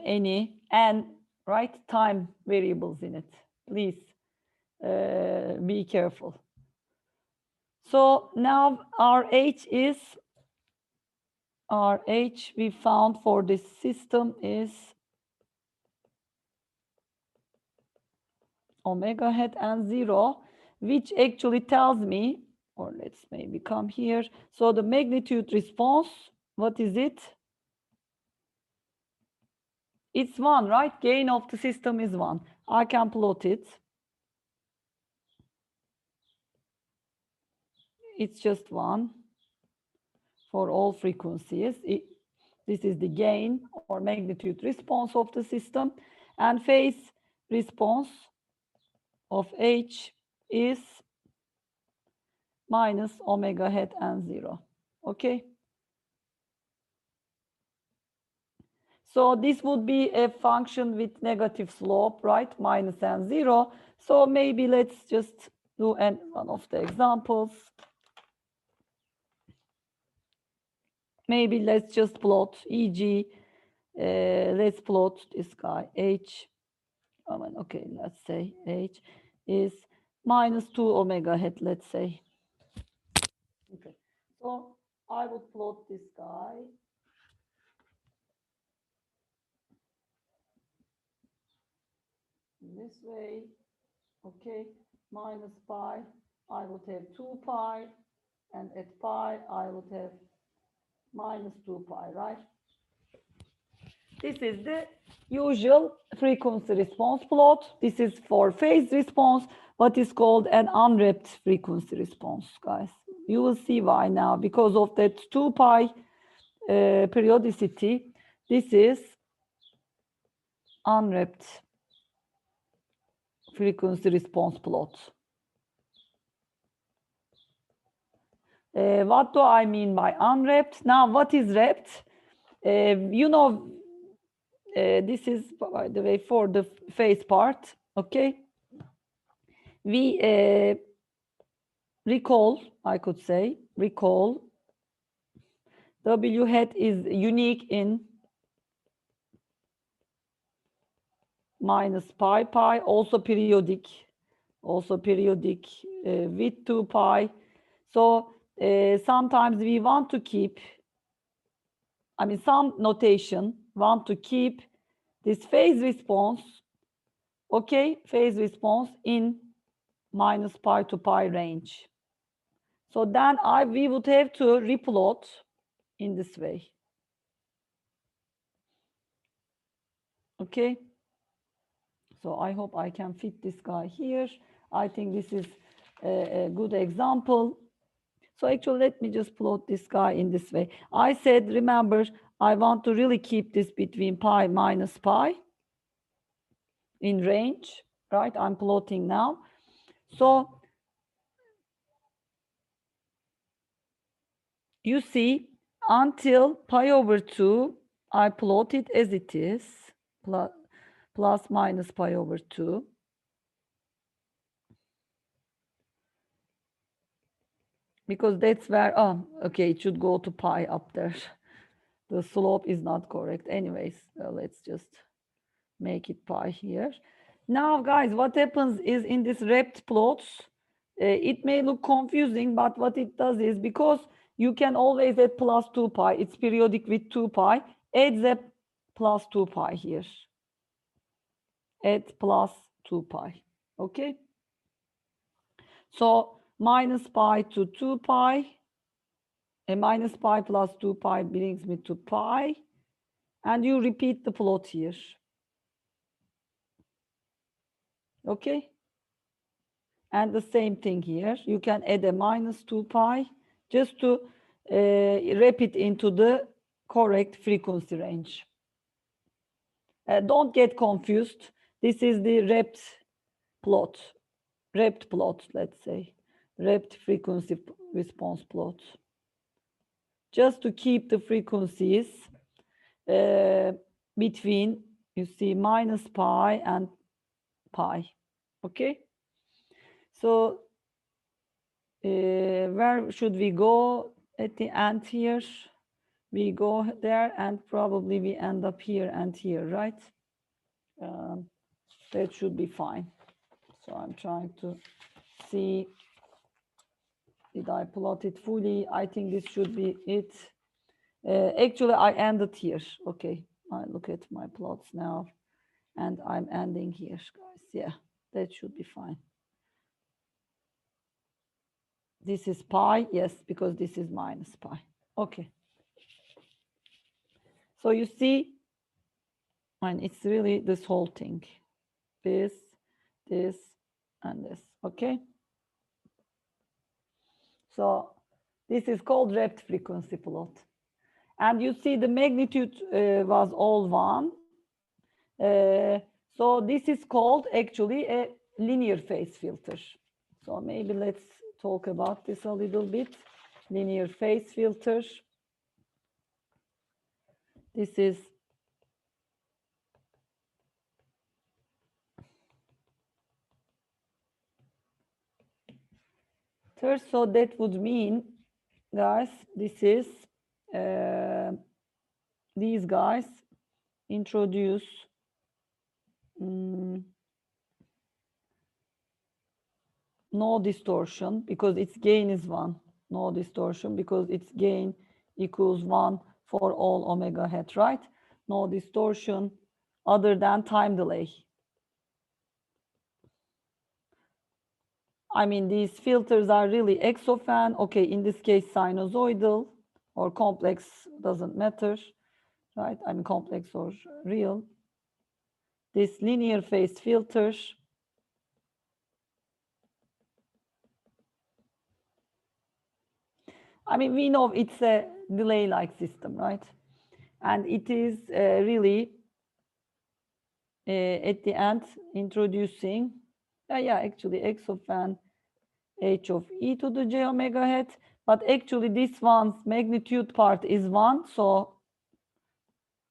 any and right time variables in it. Please be careful. So now our h we found for this system is omega hat and 0, which actually tells me, or let's maybe come here. So the magnitude response, what is it? It's 1, right? Gain of the system is 1. I can plot it. It's just 1 for all frequencies. This is the gain or magnitude response of the system. And phase response of h is minus omega hat and 0. Okay? So this would be a function with negative slope, right? Minus and 0. So maybe let's just do one of the examples. Maybe let's just plot, e.g., let's plot this guy, h. Okay, let's say h is minus 2 omega hat, let's say. Okay, so I would plot this guy. This way, okay, minus pi, I would have 2 pi, and at pi, I would have minus 2 pi, right? This is the usual frequency response plot. This is for phase response, what is called an unwrapped frequency response, guys. You will see why now, because of that 2 pi periodicity. This is unwrapped frequency response plot. What do I mean by unwrapped? Now, what is wrapped? You know, this is, by the way, for the phase part, okay? We recall, I could say, recall, W hat is unique in minus pi pi, also periodic with 2 pi. So sometimes we want to keep, I mean, some notation want to keep this phase response, okay, phase response in minus pi to pi range. So then we would have to replot in this way. Okay. So I hope I can fit this guy here. I think this is a good example. So actually, let me just plot this guy in this way. I said, remember, I want to really keep this between pi minus pi in range, right? I'm plotting now. So you see, until pi over 2, I plot it as it is, plus minus pi over 2. Because that's where, okay, it should go to pi up there. The slope is not correct. Anyways, let's just make it pi here. Now, guys, what happens is in this wrapped plots, it may look confusing, but what it does is, because you can always add plus 2 pi, it's periodic with 2 pi, add the plus 2 pi here. Add plus 2 pi, okay? So minus pi to 2 pi, and minus pi plus 2 pi brings me to pi, and you repeat the plot here. Okay? And the same thing here. You can add a minus 2 pi just to wrap it into the correct frequency range. Don't get confused. This is the wrapped plot, let's say, wrapped frequency response plot. Just to keep the frequencies between, you see, minus pi and pi. Okay. So where should we go at the end here? We go there and probably we end up here and here, right? That should be fine. So I'm trying to see, did I plot it fully? I think this should be it. Actually, I ended here. Okay, I look at my plots now and I'm ending here, guys. Yeah, that should be fine. This is pi, yes, because this is minus pi. Okay. So you see, and it's really this whole thing. This, and this, okay? So this is called wrapped frequency plot. And you see the magnitude was all 1. So this is called actually a linear phase filter. So maybe let's talk about this a little bit. Linear phase filter. This is so that would mean, guys, this is these guys introduce no distortion because its gain is 1. No distortion because its gain equals 1 for all omega hat, right? No distortion other than time delay. I mean, these filters are really exofan. Okay, in this case, sinusoidal or complex, doesn't matter, right? I mean, complex or real. This linear phase filter I mean, we know it's a delay-like system, right? And it is really, at the end, introducing, actually, x of n h of e to the j omega hat. But actually, this one's magnitude part is 1. So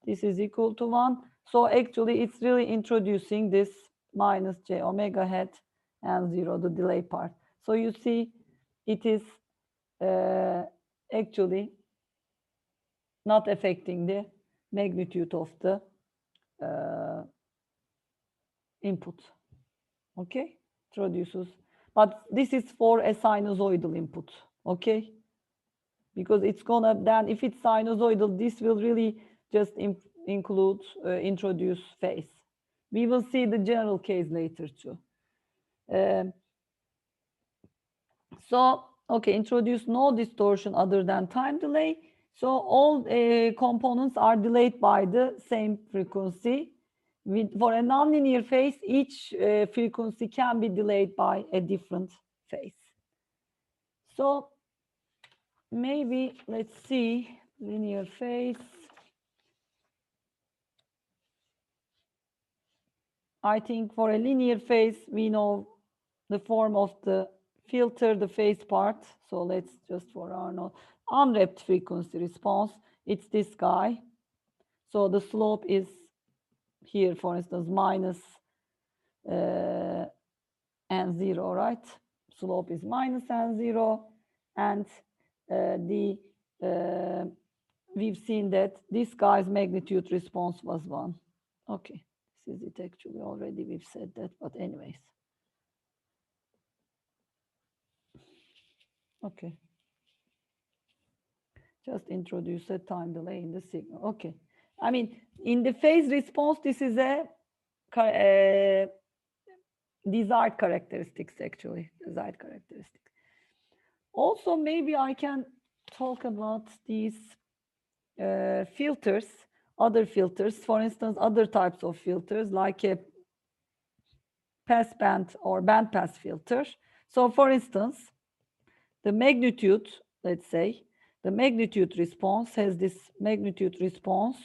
this is equal to 1. So actually, it's really introducing this minus j omega hat and 0, the delay part. So you see, it is actually not affecting the magnitude of the input. Okay, introduces. But this is for a sinusoidal input. Okay, because it's gonna then, if it's sinusoidal, this will really just include introduce phase. We will see the general case later too. So okay, introduce no distortion other than time delay. So all components are delayed by the same frequency. For a nonlinear phase, each frequency can be delayed by a different phase. So maybe let's see linear phase. I think for a linear phase, we know the form of the filter, the phase part. So let's just for our unwrapped frequency response, it's this guy. So the slope is here, for instance, minus n0, right? Slope is minus n0. And we've seen that this guy's magnitude response was 1. Okay, this is it actually already. We've said that, but anyways. Okay. Just introduce a time delay in the signal. Okay. I mean, in the phase response, this is a desired characteristics, actually. Desired characteristics. Also, maybe I can talk about these filters, other filters, for instance, other types of filters, like a pass band or band pass filter. So for instance, the magnitude, let's say, the magnitude response has this magnitude response,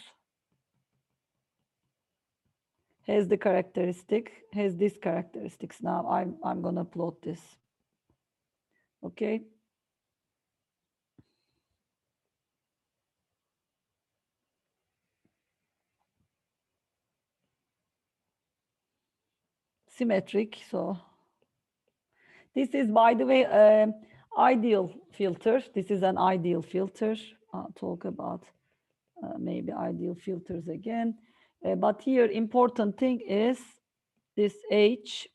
has the characteristic, has these characteristics. Now I'm gonna plot this. Okay. Symmetric. So this is, by the way, ideal filter. This is an ideal filter. I'll talk about maybe ideal filters again. But here, important thing is this H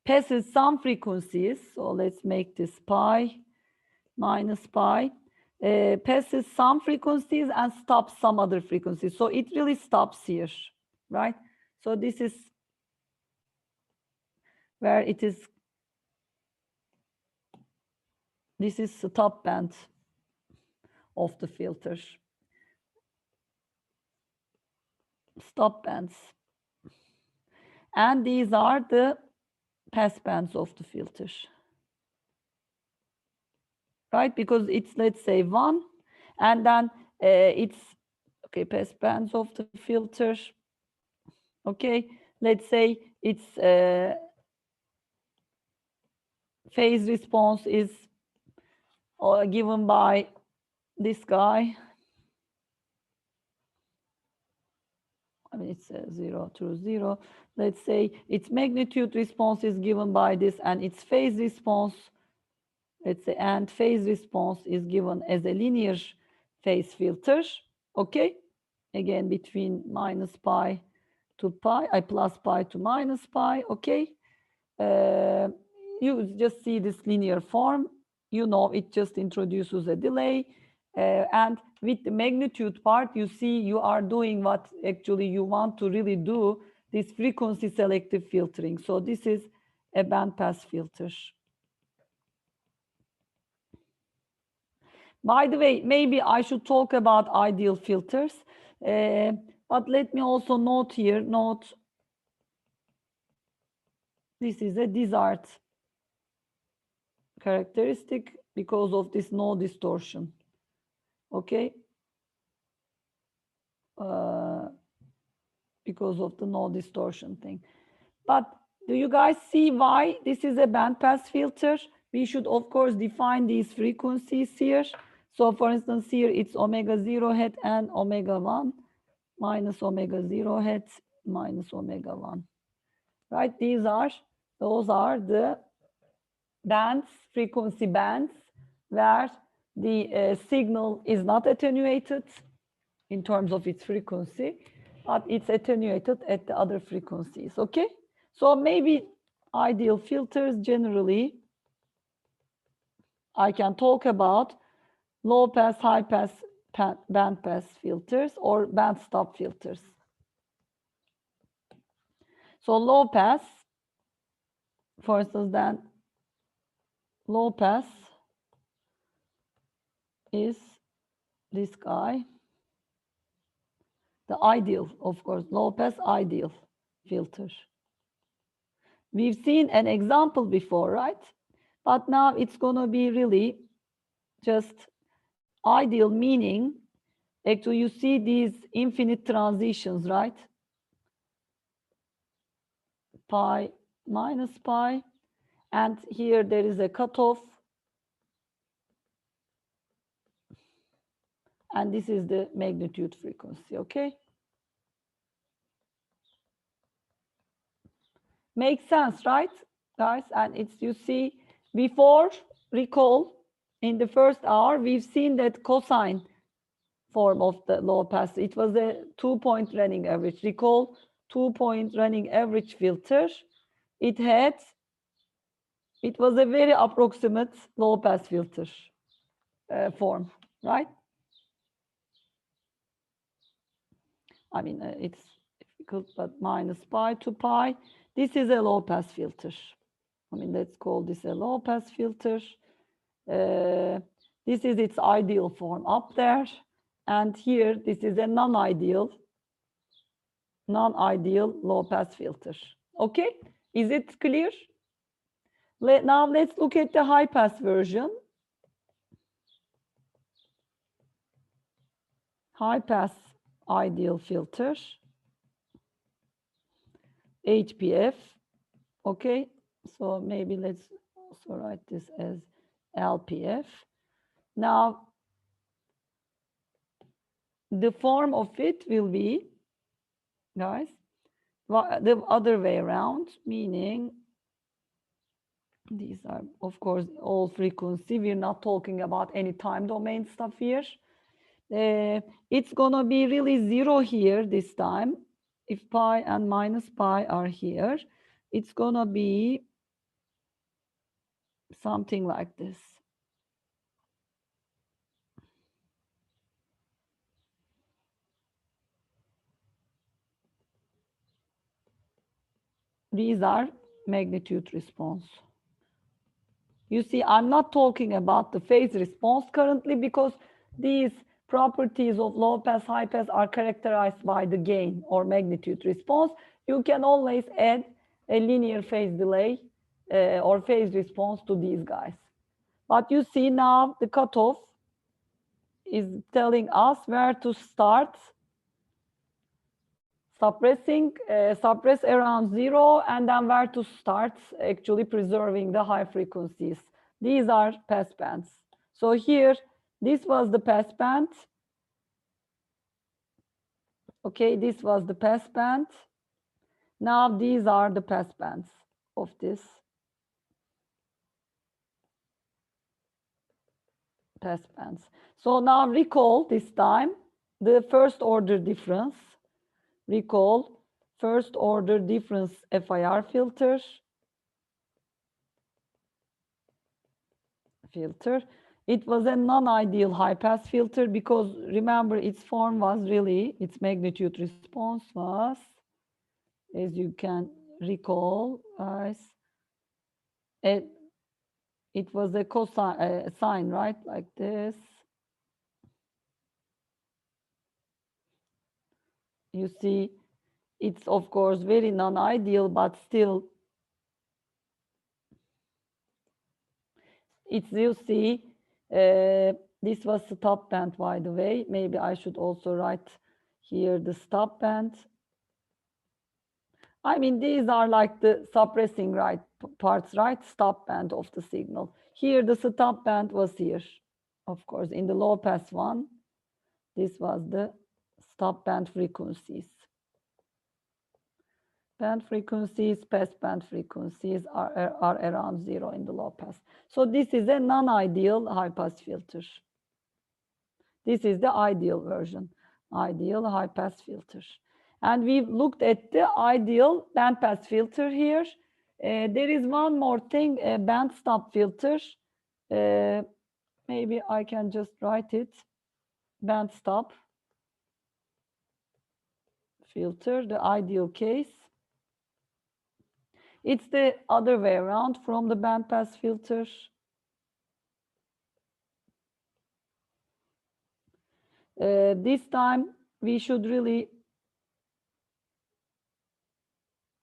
passes some frequencies. So let's make this pi minus pi. Passes some frequencies and stops some other frequencies. So it really stops here, right? So this is where it is. This is the top band of the filter. Stop bands. And these are the pass bands of the filter. Right? Because it's, let's say, 1, and then it's, okay, pass bands of the filter. Okay, let's say its phase response is given by this guy. I mean, it's 0 through 0. Let's say its magnitude response is given by this, and its phase response, let's say, and phase response is given as a linear phase filter. Okay, again, between minus pi to pi, plus pi to minus pi. Okay, you just see this linear form. You know, it just introduces a delay. And with the magnitude part, you see you are doing what actually you want to really do, this frequency selective filtering. So this is a bandpass filter. By the way, maybe I should talk about ideal filters. But let me also note here, this is a desired characteristic because of this no distortion. Okay, because of the no distortion thing. But do you guys see why this is a bandpass filter? We should, of course, define these frequencies here. So for instance, here it's omega 0 hat and omega 1 minus omega 0 hat minus omega 1. Right? Those are the bands, frequency bands, where the signal is not attenuated in terms of its frequency, but it's attenuated at the other frequencies. Okay, so maybe ideal filters generally, I can talk about low pass, high pass, band pass filters or band stop filters. So low pass, for instance, then low pass is this guy. The ideal, of course, low pass ideal filter. We've seen an example before, right? But now it's going to be really just ideal, meaning actually you see these infinite transitions, right? Pi minus pi, and here there is a cutoff, and this is the magnitude frequency. Okay, makes sense, right, guys? And it's, you see, before, recall, in the first hour we've seen that cosine form of the low pass, it was a 2-point running average. Recall, 2-point running average filter. It was a very approximate low pass filter form, right? I mean, it's difficult, but minus pi to pi. This is a low pass filter. I mean, let's call this a low pass filter. This is its ideal form up there. And here, this is a non-ideal low pass filter. Okay, Is it clear? Now let's look at the high pass version. High pass ideal filter, HPF. Okay, so maybe let's also write this as LPF. Now, the form of it will be, guys, the other way around, meaning these are, of course, all frequency. We're not talking about any time domain stuff here. It's gonna be really 0 here this time. If pi and minus pi are here, it's gonna be something like this. These are magnitude response. You see, I'm not talking about the phase response currently because these properties of low pass, high pass are characterized by the gain or magnitude response. You can always add a linear phase delay or phase response to these guys. But you see now the cutoff is telling us where to start suppress around 0, and then where to start actually preserving the high frequencies. These are pass bands. So here, this was the pass band. Okay, this was the pass band. Now these are the pass bands of this pass bands. So now recall this time the first order difference. Recall first order difference FIR filter. It was a non-ideal high pass filter because remember its form was really, its magnitude response was, as you can recall, guys, it was a cosine sine, right? Like this. You see, it's of course very non-ideal, but still, it's, you see, this was the stop band, by the way. Maybe I should also write here the stop band. I mean, these are like the suppressing right parts, right? Stop band of the signal. Here, the stop band was here. Of course, in the low pass one, this was the stop band frequencies. Band frequencies, pass band frequencies are around 0 in the low pass. So this is a non-ideal high pass filter. This is the ideal version, ideal high pass filter. And we've looked at the ideal band pass filter here. There is one more thing, a band stop filter. Maybe I can just write it. Band stop filter, the ideal case. It's the other way around from the band pass filter. This time we should really,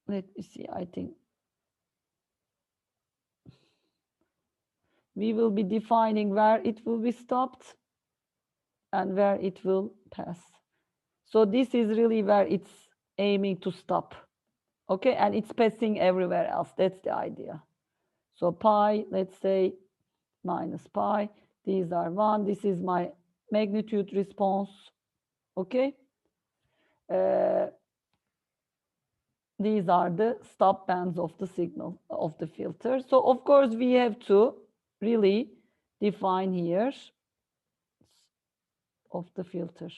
let me see, I think we will be defining where it will be stopped and where it will pass. So this is really where it's aiming to stop. Okay, and it's passing everywhere else. That's the idea. So pi, let's say minus pi, these are 1. This is my magnitude response. Okay. These are the stop bands of the signal of the filter. So of course we have to really define here of the filter.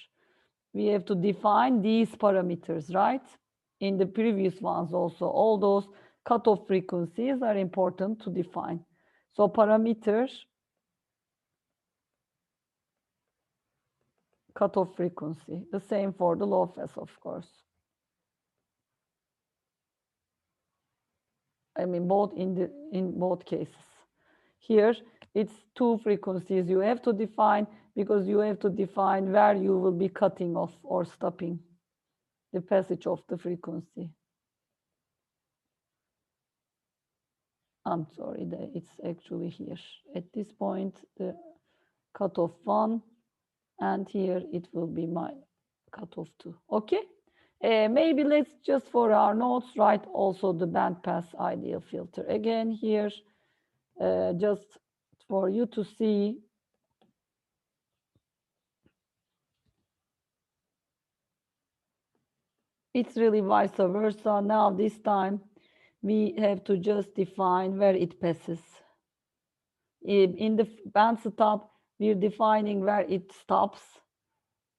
We have to define these parameters, right? In the previous ones also, all those cutoff frequencies are important to define. So parameters, cutoff frequency, the same for the low pass, of course. I mean, in both cases. Here, it's 2 frequencies you have to define because you have to define where you will be cutting off or stopping the passage of the frequency. I'm sorry, it's actually here. At this point, the cutoff 1, and here it will be my cutoff 2. Okay? Maybe let's just for our notes write also the bandpass ideal filter. Again here, just for you to see. It's really vice versa. Now this time we have to just define where it passes. In the band stop, we're defining where it stops,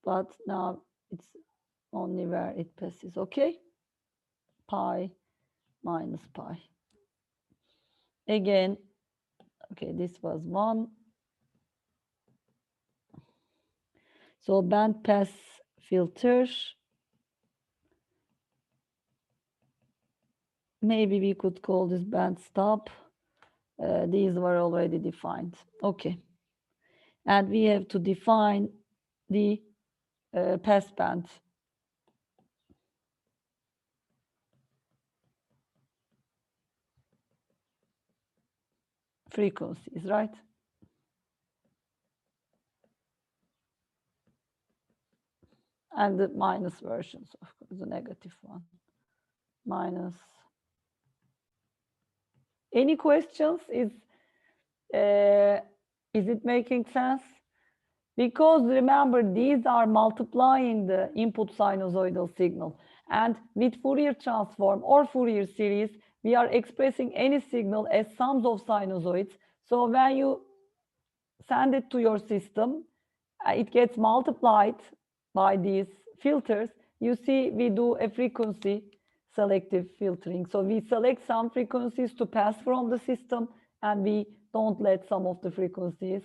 but now it's only where it passes, okay? Pi minus pi. Again, okay, this was 1. So band pass filter. Maybe we could call this band stop. These were already defined. Okay. And we have to define the pass band. Frequencies, right? And the minus versions, of course, the negative one. Minus. Any questions? Is it making sense? Because remember, these are multiplying the input sinusoidal signal. And with Fourier transform or Fourier series, we are expressing any signal as sums of sinusoids. So when you send it to your system, it gets multiplied by these filters. You see, we do a frequency selective filtering. So we select some frequencies to pass from the system, and we don't let some of the frequencies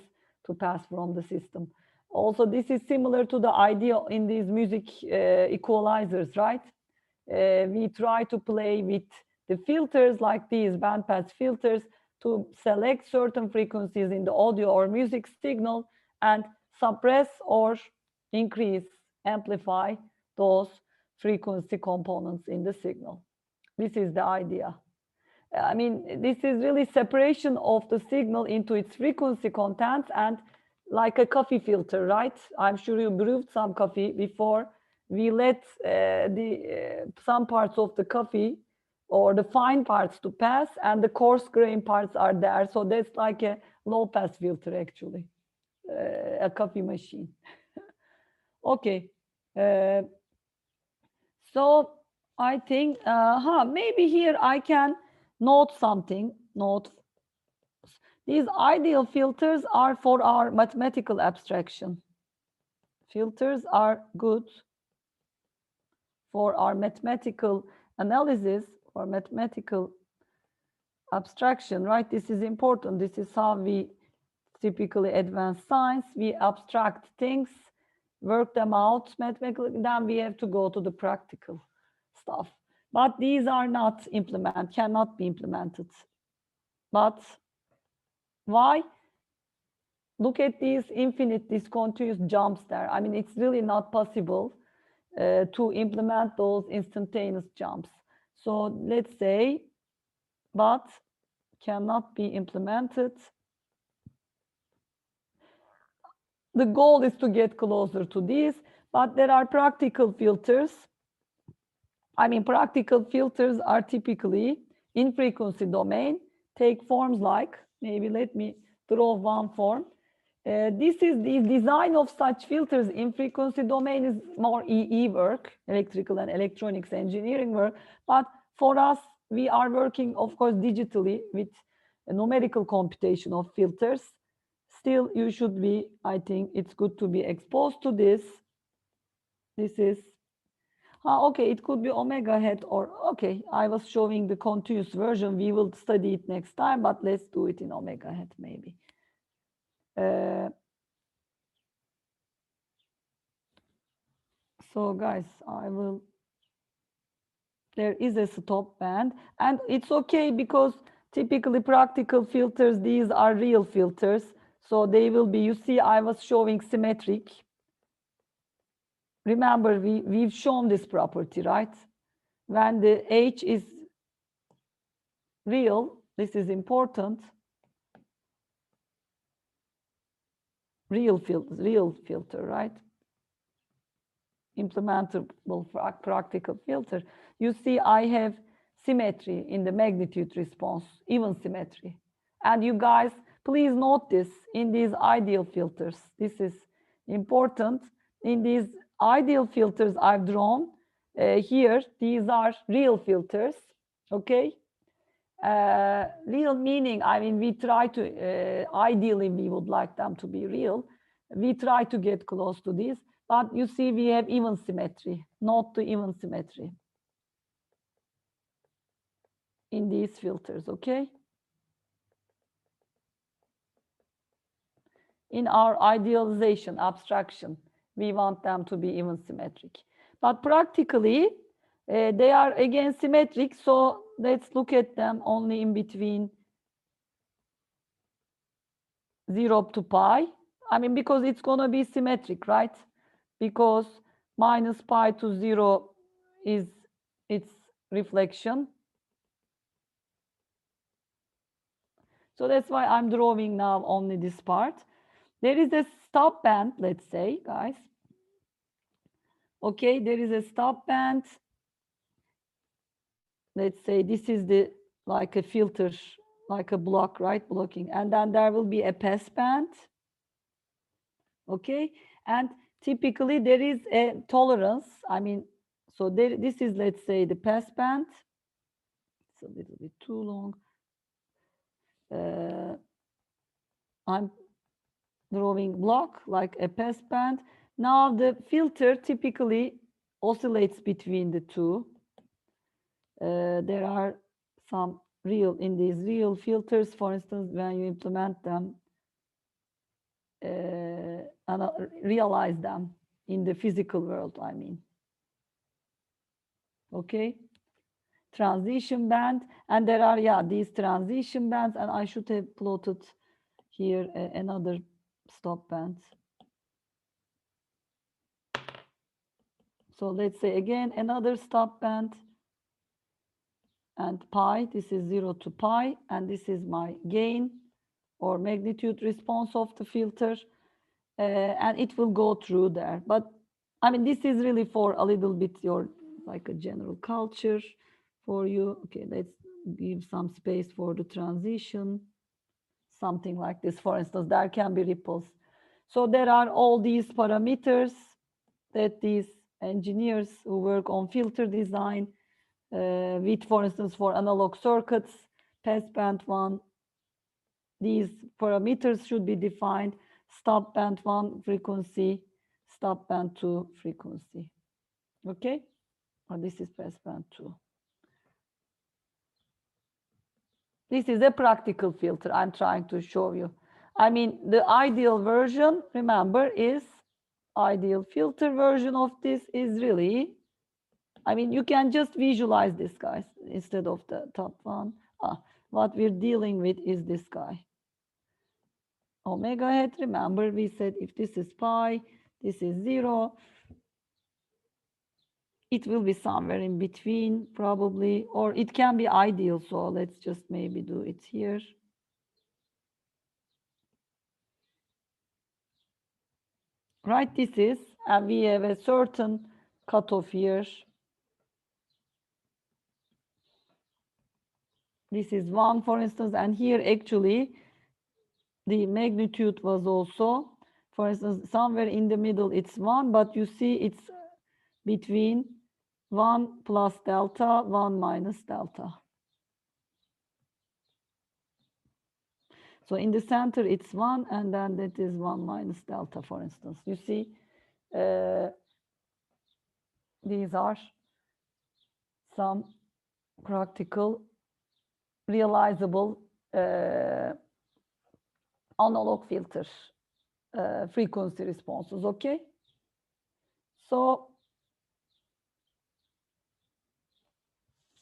to pass from the system. Also, this is similar to the idea in these music equalizers, right? We try to play with the filters like these bandpass filters to select certain frequencies in the audio or music signal and suppress or increase, amplify those frequency components in the signal. This is the idea. I mean, this is really separation of the signal into its frequency contents, and like a coffee filter, right? I'm sure you brewed some coffee before. We let some parts of the coffee or the fine parts to pass, and the coarse grain parts are there. So that's like a low pass filter, actually, a coffee machine. Okay. So I think, maybe here I can note something. Note these ideal filters are for our mathematical abstraction. Filters are good for our mathematical analysis or mathematical abstraction, right? This is important. This is how we typically advance science. We abstract things, work them out mathematically, then we have to go to the practical stuff. But these are not cannot be implemented. But why? Look at these infinite discontinuous jumps there. I mean, it's really not possible to implement those instantaneous jumps. So let's say, but cannot be implemented. The goal is to get closer to this, but there are practical filters. I mean, practical filters are typically in frequency domain, take forms like, maybe let me draw one form. This is the design of such filters in frequency domain is more EE work, electrical and electronics engineering work. But for us, we are working, of course, digitally with a numerical computation of filters. Still, you should be, I think it's good to be exposed to this. This is, okay, it could be omega hat or, okay, I was showing the continuous version. We will study it next time, but let's do it in omega hat maybe. So guys, there is a stop band, and it's okay because typically practical filters, these are real filters. So they will be, you see, I was showing symmetric. Remember, we've shown this property, right? When the H is real, This is important. Real filter, right? Implementable practical filter. You see, I have symmetry in the magnitude response, even symmetry. And you guys, please note this in these ideal filters. This is important. In these ideal filters I've drawn here, these are real filters, okay? Real meaning, I mean, we try to, ideally we would like them to be real. We try to get close to this, but you see we have even symmetry, not to even symmetry in these filters, okay? In our idealization, abstraction, we want them to be even symmetric. But practically, they are again symmetric, so let's look at them only in between 0 to pi. I mean, because it's going to be symmetric, right? Because minus pi to 0 is its reflection. So that's why I'm drawing now only this part. There is a stop band, let's say, guys. Okay, there is a stop band. Let's say this is the like a filter, like a block, right? Blocking. And then there will be a pass band. Okay, and typically there is a tolerance. I mean, so this is, let's say, the pass band. It's a little bit too long. I'm drawing block like a pass band. Now the filter typically oscillates between the two. There are some in these real filters, for instance, when you implement them, and realize them in the physical world, I mean. Okay, transition band, and there are, yeah, these transition bands, and I should have plotted here another stop band. So let's say again another stop band, and pi, this is 0 to pi, and this is my gain or magnitude response of the filter, and it will go through there. But I mean, this is really for a little bit your like a general culture for you. Okay, let's give some space for the transition, something like this. For instance, there can be ripples. So there are all these parameters that these engineers who work on filter design with, for instance, for analog circuits, passband 1, these parameters should be defined: stop band 1 frequency, stop band 2 frequency. Okay, or this is passband 2. This is a practical filter I'm trying to show you. I mean, the ideal version, remember, is ideal filter version of this is really, I mean, you can just visualize this, guys, instead of the top one. What we're dealing with is this guy. Omega hat, remember, we said if this is pi, this is 0. It will be somewhere in between, probably, or it can be ideal. So let's just maybe do it here. Right, this is, and we have a certain cutoff here. This is 1, for instance, and here actually the magnitude was also, for instance, somewhere in the middle it's 1, but you see it's between 1 plus delta, 1 minus delta. So in the center it's 1, and then that is 1 minus delta, for instance. You see, these are some practical, realizable analog filter frequency responses, okay? So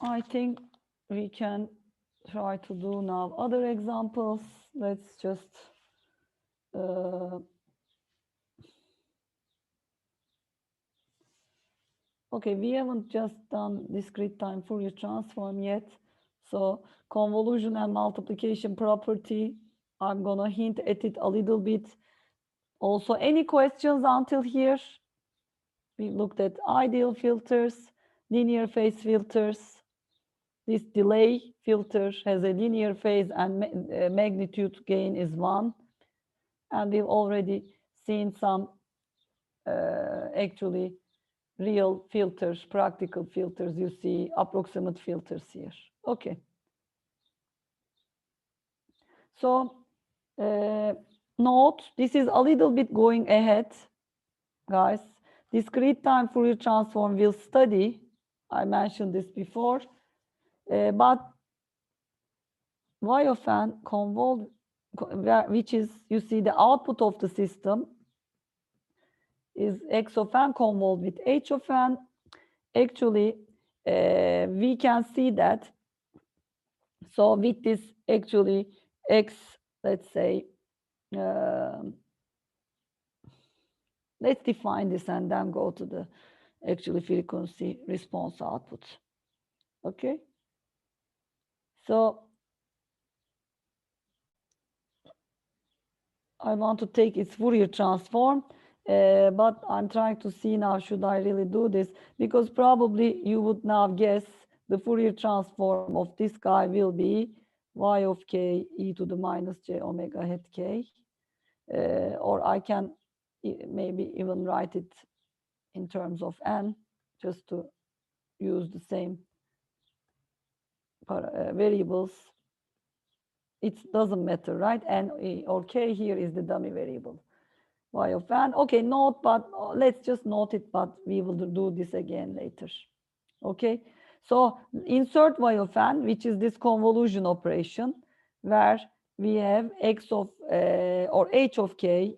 I think we can try to do now other examples. Let's just okay, we haven't just done discrete time Fourier transform yet. So convolution and multiplication property, I'm gonna hint at it a little bit. Also, any questions until here? We looked at ideal filters, linear phase filters. This delay filter has a linear phase and magnitude gain is 1. And we've already seen some actually real filters, practical filters. You see approximate filters here. Okay. So note, this is a little bit going ahead, guys. Discrete time Fourier transform will study. I mentioned this before. But y of n convolved, which is, you see, the output of the system is x of n convolved with h of n. Actually, we can see that. So with this, actually, x, let's say, let's define this and then go to the actually frequency response output. Okay. So I want to take its Fourier transform, but I'm trying to see now, should I really do this? Because probably you would now guess the Fourier transform of this guy will be y of k e to the minus j omega hat k. Or I can maybe even write it in terms of n, just to use the same variables. It doesn't matter, right? N or k here is the dummy variable. Y of n. Okay, note, but let's just note it, but we will do this again later. Okay, so insert y of n, which is this convolution operation, where we have x of, or h of k,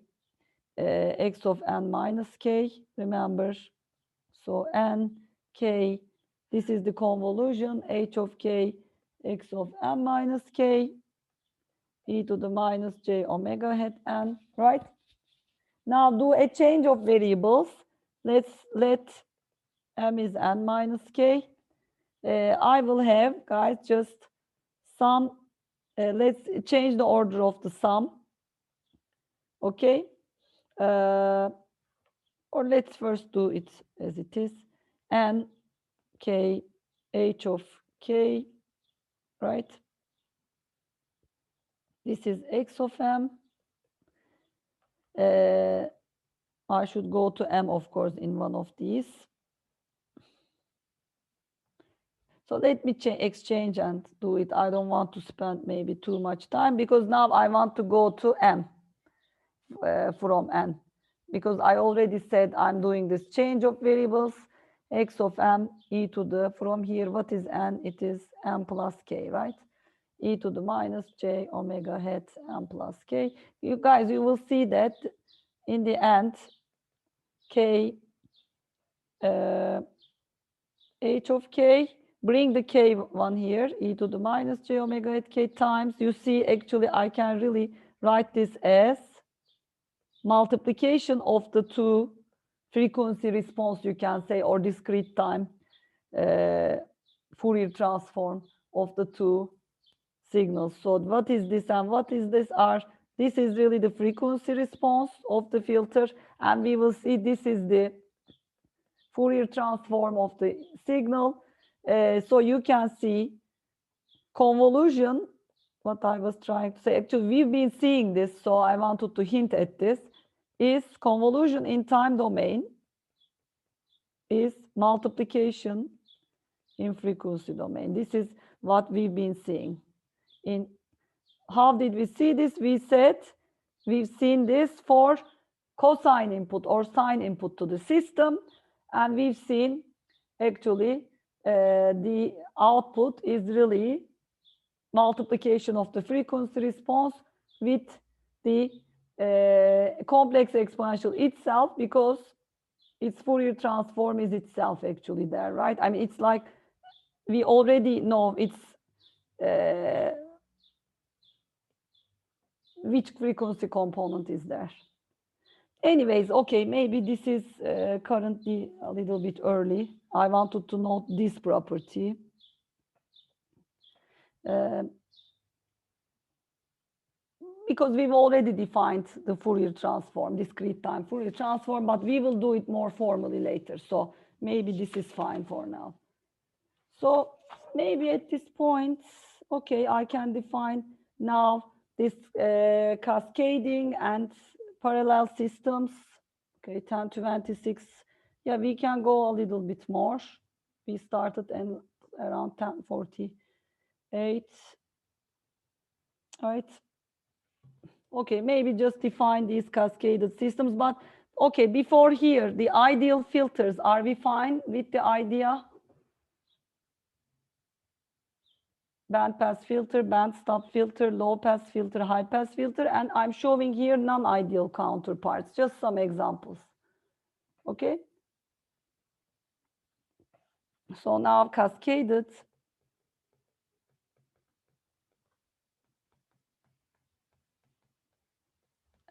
x of n minus k, remember. So n, k, this is the convolution, h of k, x of n minus k, e to the minus j omega hat n, right? Now do a change of variables. Let's let m is n minus k. I will have, guys, just sum. Let's change the order of the sum. Okay. Or let's first do it as it is. N, k, h of k, right? This is x of m. I should go to m, of course, in one of these. So let me exchange and do it. I don't want to spend maybe too much time, because now I want to go to m from n, because I already said I'm doing this change of variables, x of m e to the, from here, what is n? It is m plus k, right? E to the minus j omega hat m plus k. You guys, you will see that in the end, k, h of k, bring the k one here, e to the minus j omega hat k times, you see, actually, I can really write this as multiplication of the two frequency response, you can say, or discrete time Fourier transform of the two signals. So what is this and what is this? This is really the frequency response of the filter, and we will see this is the Fourier transform of the signal. So you can see convolution, what I was trying to say. Actually, we've been seeing this, so I wanted to hint at this, is convolution in time domain is multiplication in frequency domain. This is what we've been seeing. In how did we see this? We said we've seen this for cosine input or sine input to the system, and we've seen actually the output is really multiplication of the frequency response with the complex exponential itself, because its Fourier transform is itself actually there, right? I mean, it's like we already know it's which frequency component is there. Anyways, okay, maybe this is currently a little bit early. I wanted to note this property. because we've already defined the Fourier transform, discrete time Fourier transform, but we will do it more formally later. So maybe this is fine for now. So maybe at this point, okay, I can define now this cascading and parallel systems. Okay, 1026. Yeah, we can go a little bit more. We started in around 1048. Right. Okay, maybe just define these cascaded systems, but okay, before here, the ideal filters, are we fine with the idea? Band pass filter, band stop filter, low pass filter, high pass filter, and I'm showing here non-ideal counterparts, just some examples. Okay. So now cascaded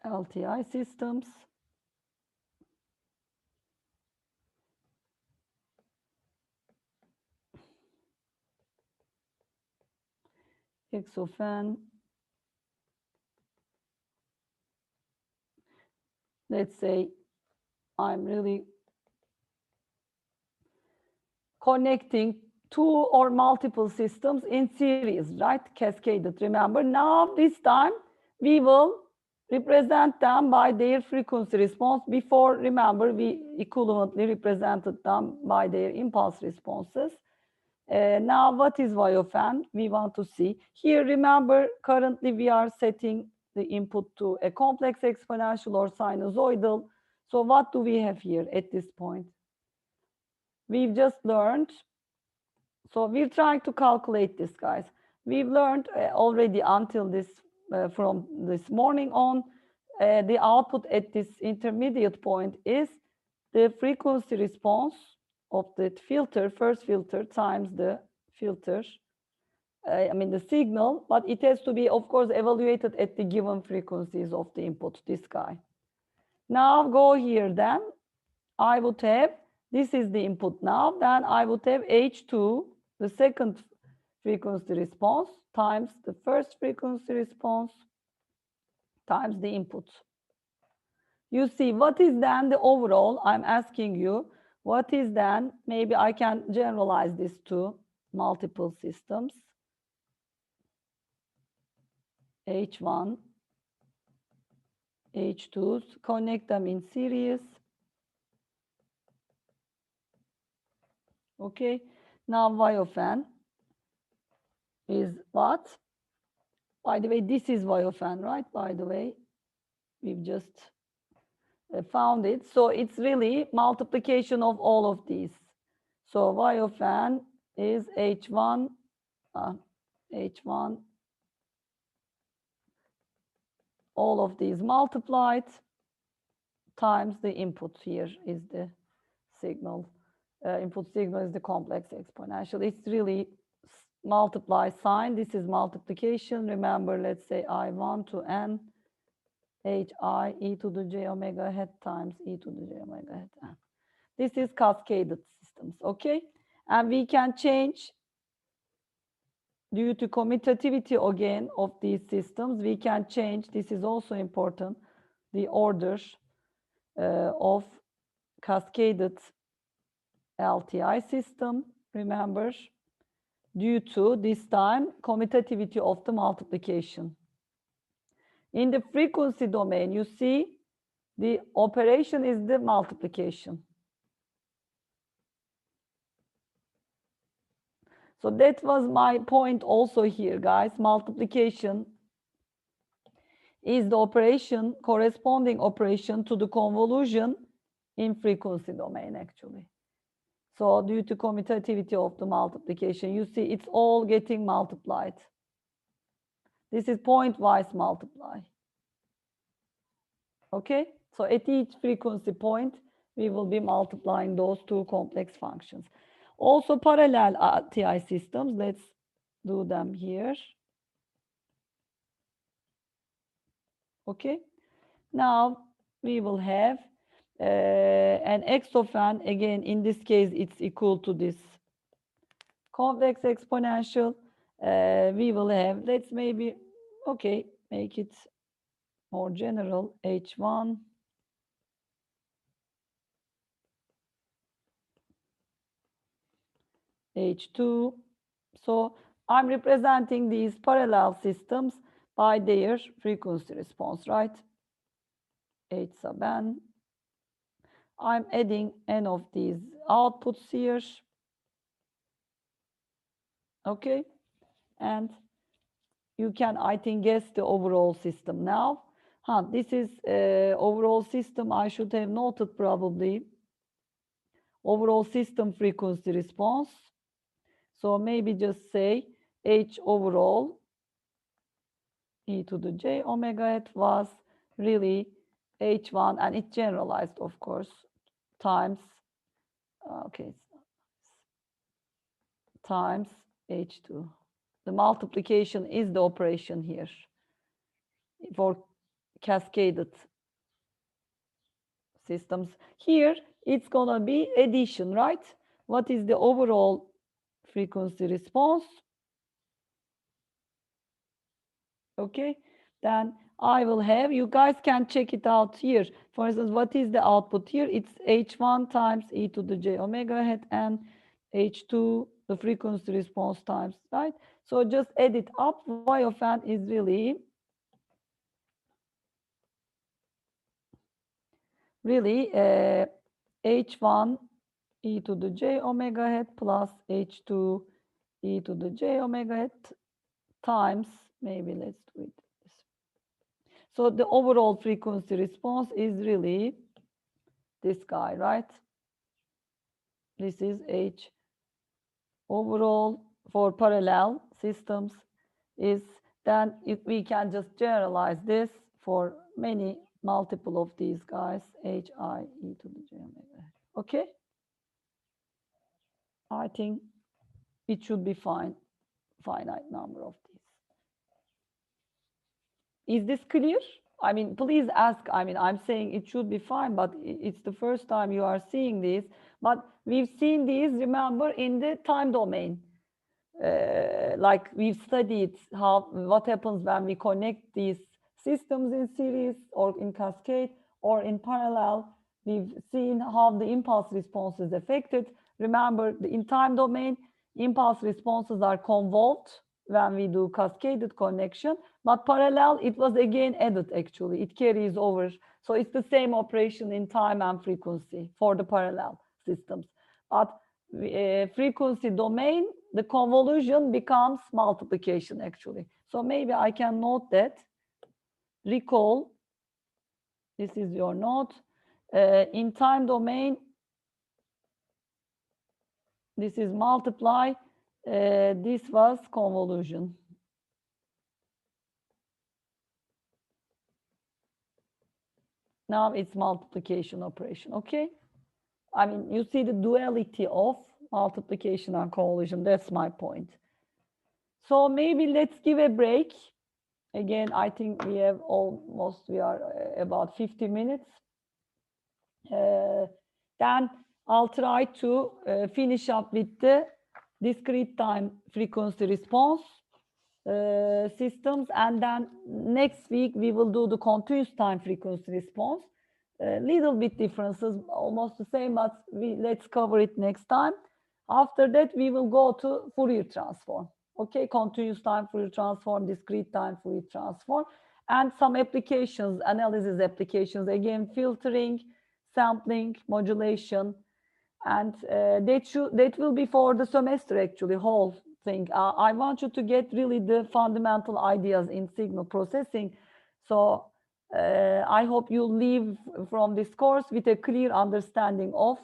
LTI systems. X of n. Let's say I'm really connecting two or multiple systems in series, right? Cascaded, remember. Now, this time, we will represent them by their frequency response. Before, remember, we equivalently represented them by their impulse responses. Now, what is y of n? We want to see. Here, remember, currently we are setting the input to a complex exponential or sinusoidal. So what do we have here at this point? We've just learned, so we're trying to calculate this, guys. We've learned already until this, from this morning on, the output at this intermediate point is the frequency response of the filter, first filter times the filter, I mean the signal, but it has to be, of course, evaluated at the given frequencies of the input, this guy. Now go here then, I would have, this is the input now, then I would have H2, the second frequency response, times the first frequency response, times the input. You see, what is then the overall? I'm asking you, what is then, maybe I can generalize this to multiple systems. H1, H2s, connect them in series. Okay, now y of n is what? By the way, this is y of n, right? By the way, we've just found it. So it's really multiplication of all of these. So y of n is h1, h1, all of these multiplied times the input. Here is the signal. Input signal is the complex exponential. It's really multiply sign. This is multiplication. Remember, let's say I1 to n hi e to the j omega hat times e to the j omega hat n. This is cascaded systems, okay? And we can change, due to commutativity again of these systems, we can change, this is also important, the order of cascaded LTI system, remember, due to this time commutativity of the multiplication. In the frequency domain, you see the operation is the multiplication. So that was my point also here, guys. Multiplication is the operation, corresponding operation to the convolution in frequency domain, actually. So due to commutativity of the multiplication, you see it's all getting multiplied. This is pointwise multiply. Okay, so at each frequency point, we will be multiplying those two complex functions. Also parallel TI systems, let's do them here. Okay, now we will have an x of n, again, in this case, it's equal to this complex exponential, We will have, let's maybe, okay, make it more general, H1, H2. So I'm representing these parallel systems by their frequency response, right? H sub n. I'm adding n of these outputs here. Okay. And you can, I think, guess the overall system now. This is overall system. I should have noted probably overall system frequency response. So maybe just say H overall e to the j omega it was really H1, and it generalized, of course, times, okay, times H2. The multiplication is the operation here for cascaded systems. Here, it's gonna be addition, right? What is the overall frequency response? Okay, then I will have, you guys can check it out here. For instance, what is the output here? It's H1 times e to the j omega hat and H2, the frequency response times, right? So just add it up. Y of n is really H1 e to the j omega hat plus H2 e to the j omega hat times, maybe let's do it. So the overall frequency response is really this guy, right? This is H overall for parallel systems is, then we can just generalize this for many multiple of these guys, H I e to the j omega. Okay? I think it should be fine, finite number of these. Is this clear? I mean, please ask. I mean, I'm saying it should be fine, but it's the first time you are seeing this. But we've seen these, remember, in the time domain. Like we've studied what happens when we connect these systems in series or in cascade or in parallel. We've seen how the impulse response is affected. Remember, in time domain, impulse responses are convolved when we do cascaded connection, but parallel, it was again added actually. It carries over. So it's the same operation in time and frequency for the parallel systems. But frequency domain, the convolution becomes multiplication actually. So maybe I can note that. Recall, this is your note. In time domain, this is multiply. This was convolution. Now it's multiplication operation, okay? I mean, you see the duality of multiplication and convolution. That's my point. So maybe let's give a break. Again, I think we are about 50 minutes. Then I'll try to finish up with the discrete time frequency response systems. And then next week, we will do the continuous time frequency response. Little bit differences, almost the same, but let's cover it next time. After that, we will go to Fourier transform. Okay, continuous time Fourier transform, discrete time Fourier transform, and some applications, analysis applications, again, filtering, sampling, modulation, and that will be for the semester actually, whole thing. I want you to get really the fundamental ideas in signal processing. So I hope you leave from this course with a clear understanding of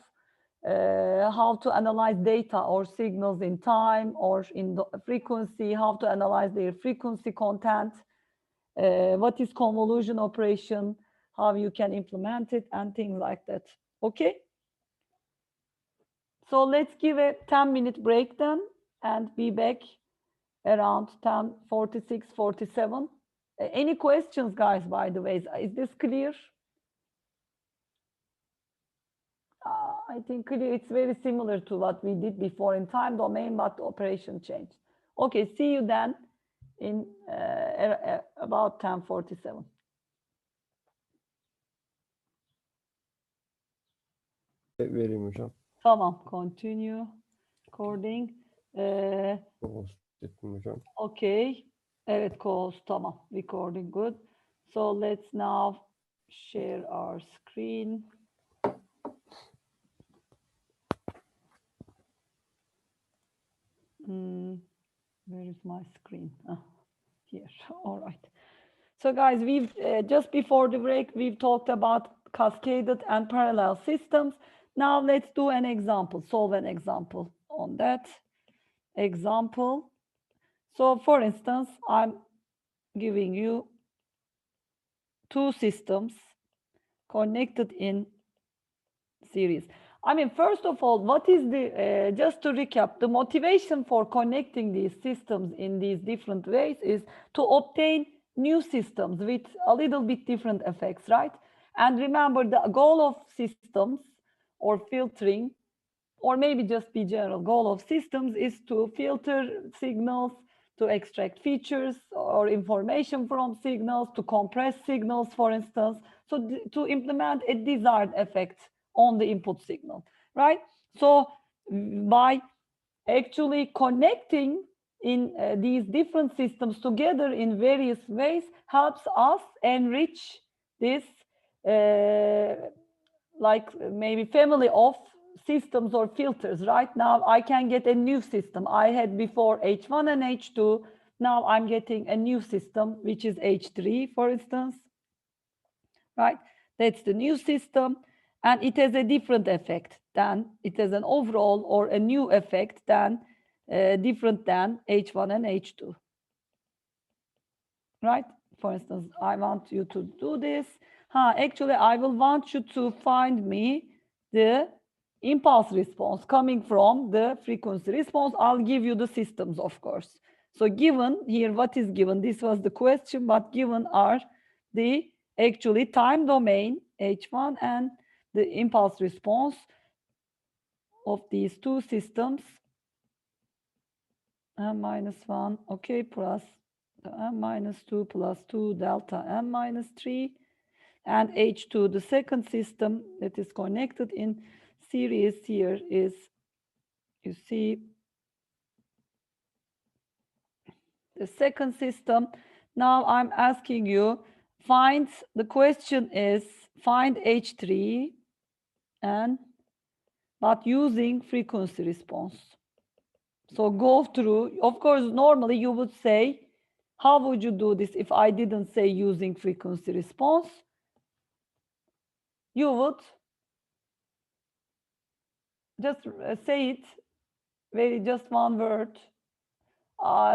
how to analyze data or signals in time or in the frequency, how to analyze their frequency content, what is convolution operation, how you can implement it, and things like that. Okay? So let's give a 10-minute break then and be back around 10:46, 47. Any questions, guys, by the way? Is this clear? I think clear. It's very similar to what we did before in time domain, but the operation changed. Okay, see you then in about 10:47. Vereyim hocam. Tamam, continue recording. Host ettim hocam. Okay, evet, co-host, tamam, recording, good. So let's now share our screen. Where is my screen? Here, all right. So guys, we've just before the break, we've talked about cascaded and parallel systems. Now let's do an example, solve an example on that example. So for instance, I'm giving you two systems connected in series. I mean, first of all, what is the, just to recap, the motivation for connecting these systems in these different ways is to obtain new systems with a little bit different effects, right? And remember, the goal of systems or filtering, or maybe just the general goal of systems, is to filter signals, to extract features or information from signals, to compress signals, for instance, so to implement a desired effect on the input signal, right? So by actually connecting in these different systems together in various ways helps us enrich this like maybe family of systems or filters. Right now I can get a new system. I had before H1 and H2. Now I'm getting a new system, which is H3, for instance, right? That's the new system, and it has a different effect than, it has an overall or a new effect than different than H1 and H2, right? For instance, I want you to do this. Actually, I will want you to find me the impulse response coming from the frequency response. I'll give you the systems, of course. So given here, what is given? This was the question, but given are the actually time domain H1 and the impulse response of these two systems, m-1, okay, plus m-2 plus 2 delta m-3, and H2, the second system that is connected in series here is, you see, the second system. Now I'm asking you, find, the question is, find H3 and but using frequency response. So go through, of course, normally you would say, how would you do this if I didn't say using frequency response? You would just say it, very just one word.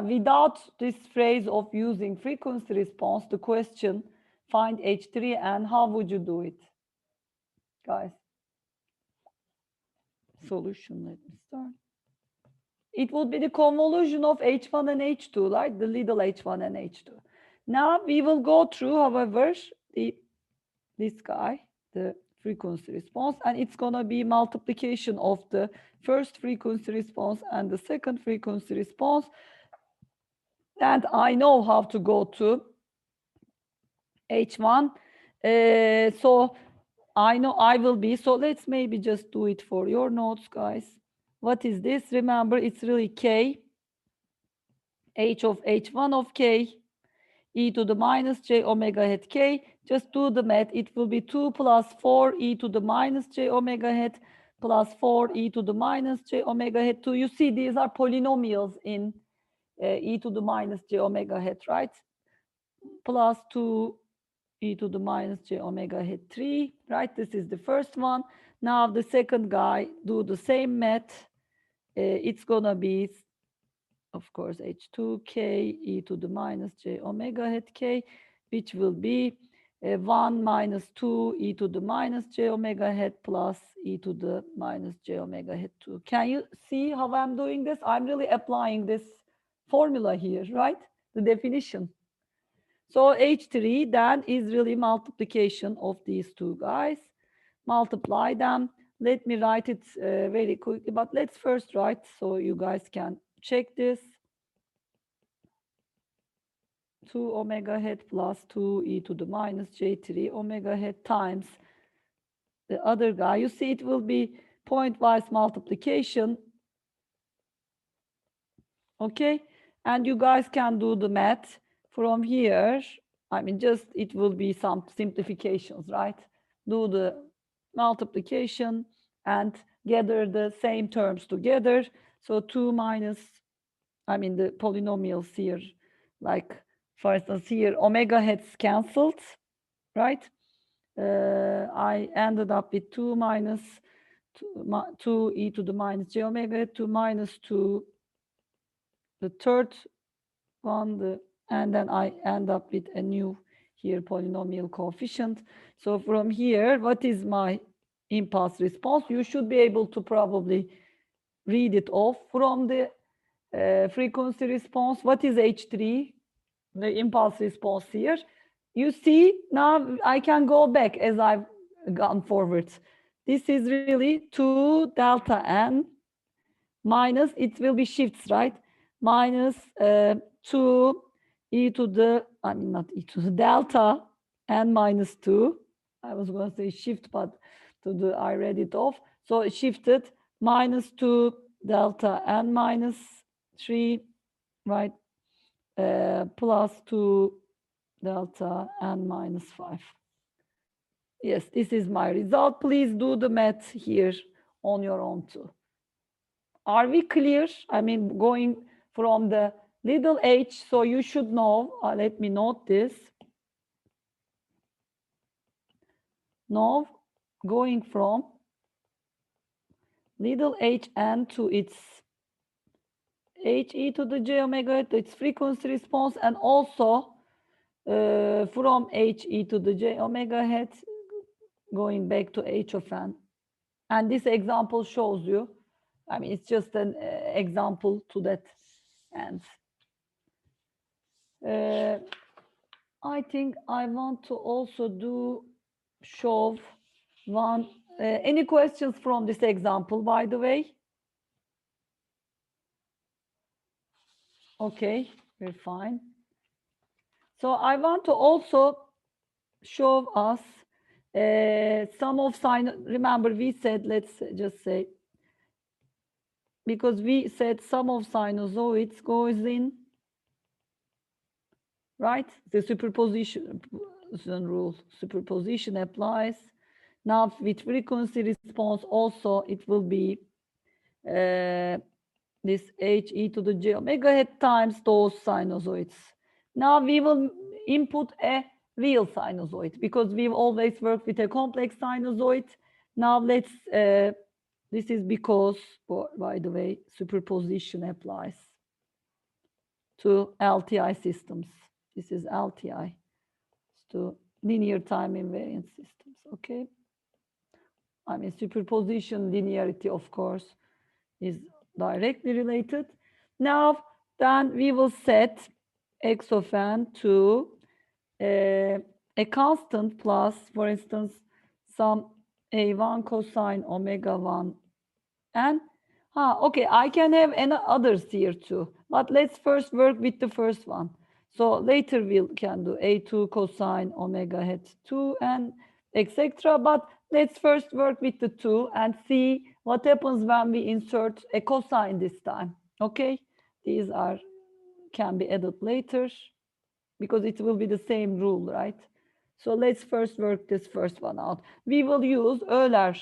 Without this phrase of using frequency response, the question, find H3 and how would you do it? Guys, solution, let me start. It would be the convolution of H1 and H2, like the little H1 and H2. Now we will go through, however, this guy, the frequency response, and it's going to be multiplication of the first frequency response and the second frequency response. And I know how to go to H1. So I know I will be, so let's maybe just do it for your notes, guys. What is this? Remember, it's really K, H of H1 of K, e to the minus j omega hat K. Just do the math. It will be 2 plus 4 e to the minus j omega hat plus 4 e to the minus j omega hat 2. You see, these are polynomials in e to the minus j omega hat, right? Plus 2 e to the minus j omega hat 3, right? This is the first one. Now the second guy, do the same math. It's gonna be, of course, H2k e to the minus j omega hat k, which will be 1 minus 2 e to the minus j omega hat plus e to the minus j omega hat 2. Can you see how I'm doing this? I'm really applying this formula here, right? The definition. So H3 then is really multiplication of these two guys. Multiply them. Let me write it very quickly, but let's first write so you guys can check this. 2 omega hat plus 2e to the minus j3 omega hat times the other guy. You see, it will be pointwise multiplication. Okay, and you guys can do the math from here. I mean, just it will be some simplifications, right? Do the multiplication and gather the same terms together. So 2 minus, I mean, the polynomials here, like for instance here, omega has cancelled, right? I ended up with 2 minus 2e to the minus j omega 2 minus 2, the third one, and then I end up with a new here polynomial coefficient. So from here, what is my impulse response? You should be able to probably read it off from the frequency response. What is H3? The impulse response here. You see, now I can go back as I've gone forward. This is really 2 delta n minus, it will be shifts, right? Minus 2 e to the, I mean, not e to the delta n minus 2. I was going to say shift, but I read it off. So it shifted minus 2 delta n minus 3, right? Plus 2 delta n minus 5. Yes, this is my result. Please do the math here on your own too. Are we clear? I mean, going from the little h, so you should know, let me note this. Now, going from little hn to its he to the j omega to its frequency response, and also from he to the j omega hat going back to h of n. And this example shows you, I mean, it's just an example to that end. I think I want to also show one. Any questions from this example, by the way? Okay, we're fine. So I want to also show us sum of sine. Remember, we said, let's just say, because we said sum of sinusoids goes in, right? The superposition rule, superposition applies. Now with frequency response also, it will be this he to the j omega hat times those sinusoids. Now we will input a real sinusoid because we've always worked with a complex sinusoid. Now let's, this is because, by the way, superposition applies to LTI systems. This is LTI, to linear time invariant systems, okay? I mean, superposition linearity, of course, is directly related. Now, then we will set x of n to a constant plus, for instance, some a1 cosine omega 1 n. Okay, I can have others here too, but let's first work with the first one. So later we can do a2 cosine omega hat 2 and etc. But let's first work with the 2 and see what happens when we insert a cosine this time. Okay, these can be added later because it will be the same rule, right? So let's first work this first one out. We will use Euler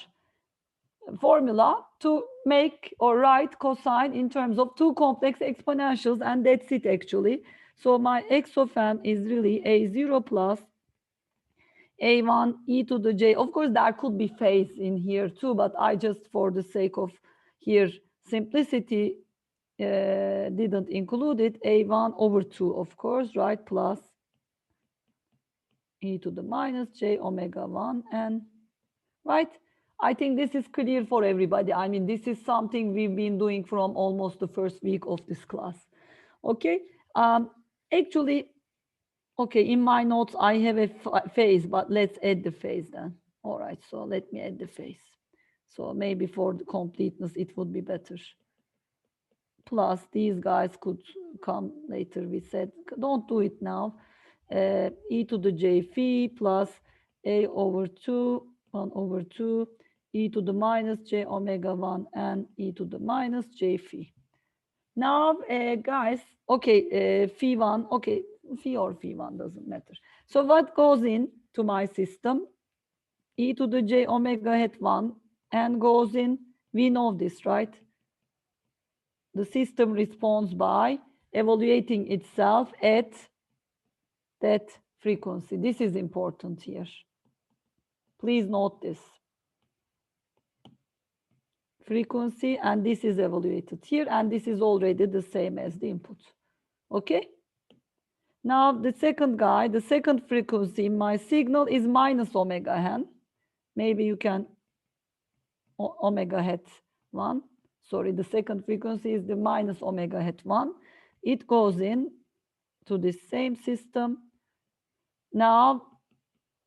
formula to make or write cosine in terms of two complex exponentials, and that's it actually. So my x of n is really a0 plus a1 e to the j. Of course, there could be phase in here too, but I just, for the sake of here simplicity, didn't include it. A1 over 2, of course, right? Plus e to the minus j omega 1 n, right? I think this is clear for everybody. I mean, this is something we've been doing from almost the first week of this class. Okay. Actually, okay, in my notes, I have a phase, but let's add the phase then. All right, so let me add the phase. So maybe for the completeness, it would be better plus these guys could come later. We said don't do it now. E to the j phi plus a over 2, 1 over 2, e to the minus j omega 1 and e to the minus j phi. Now, guys, okay, phi 1, okay, phi or phi 1 doesn't matter. So what goes in to my system? E to the j omega hat 1 and goes in, we know this, right? The system responds by evaluating itself at that frequency. This is important here. Please note this. Frequency, and this is evaluated here, and this is already the same as the input. Okay? Now, the second guy, the second frequency in my signal is minus omega n. Maybe you can omega hat 1. Sorry, the second frequency is the minus omega hat 1. It goes in to this same system. Now,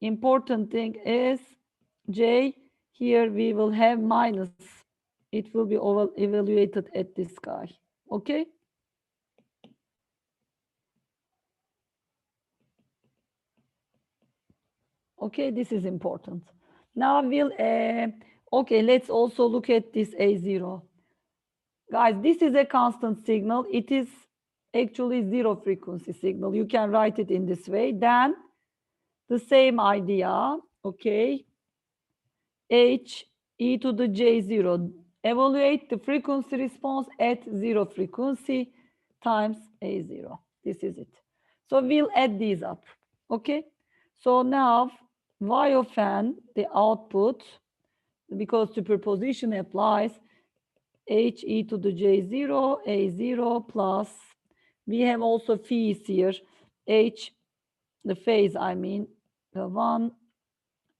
important thing is J, here we will have minus. It will be evaluated at this guy. Okay? Okay, this is important. Now we'll, okay, let's also look at this A0. Guys, this is a constant signal. It is actually zero frequency signal. You can write it in this way. Then the same idea, okay, H e to the J0. Evaluate the frequency response at zero frequency times A0. This is it. So we'll add these up, okay? So now Y of n, the output, because superposition applies, H e to the J0, A0 plus, we have also phase here, H, the phase, I mean, the 1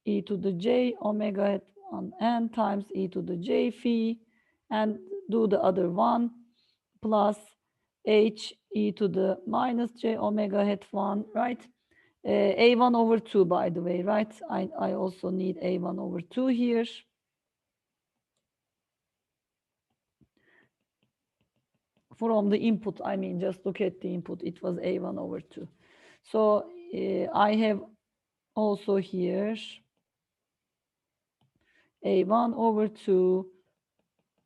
e to the J omega at 1 n times e to the J phi, and do the other one, plus H e to the minus J omega hat 1, right? A1 over 2, by the way, right? I also need A1 over 2 here. From the input, I mean, just look at the input. It was A1 over 2. So I have also here A1 over 2,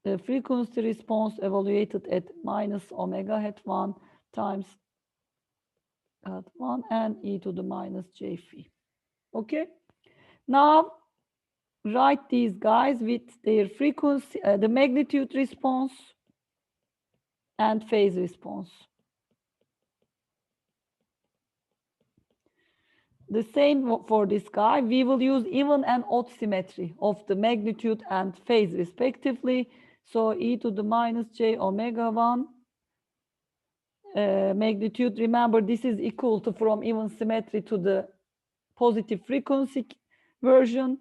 the frequency response evaluated at minus omega hat 1 times hat 1 and e to the minus j phi. Okay? Now, write these guys with their frequency, the magnitude response and phase response. The same for this guy. We will use even and odd symmetry of the magnitude and phase respectively. So e to the minus j omega 1 magnitude. Remember, this is equal to from even symmetry to the positive frequency version.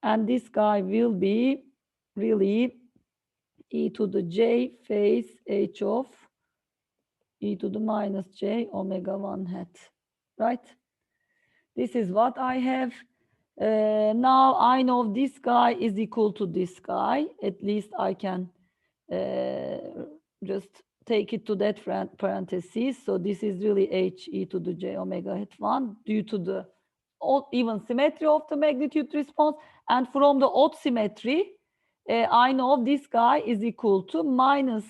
And this guy will be really e to the j phase h of e to the minus j omega 1 hat, right? This is what I have. Now I know this guy is equal to this guy. At least I can just take it to that parentheses. So this is really h e to the j omega hat 1 due to the even symmetry of the magnitude response. And from the odd symmetry, I know this guy is equal to minus.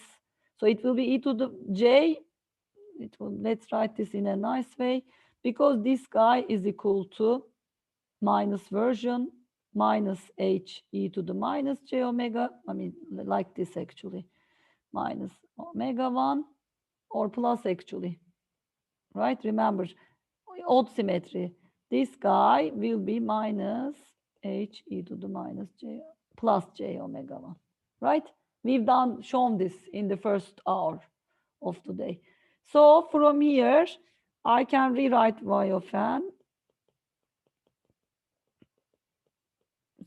So it will be e to the j. Let's write this in a nice way, because this guy is equal to minus version minus h e to the minus j omega. I mean, like this actually, minus omega 1 or plus actually, right? Remember, odd symmetry. This guy will be minus h e to the minus j plus j omega 1, right? We've shown this in the first hour of today. So from here, I can rewrite y of n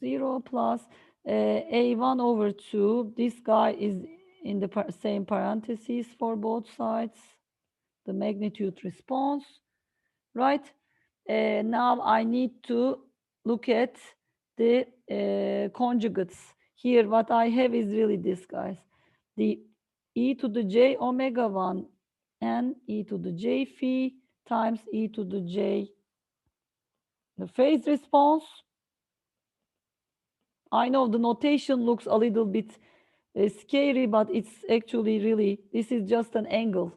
0 plus a1 over 2. This guy is in the same parentheses for both sides. The magnitude response, right? Now I need to look at the conjugates. Here what I have is really this, guys. The e to the j omega 1 n e to the j phi times e to the j, the phase response. I know the notation looks a little bit scary, but it's actually really, this is just an angle.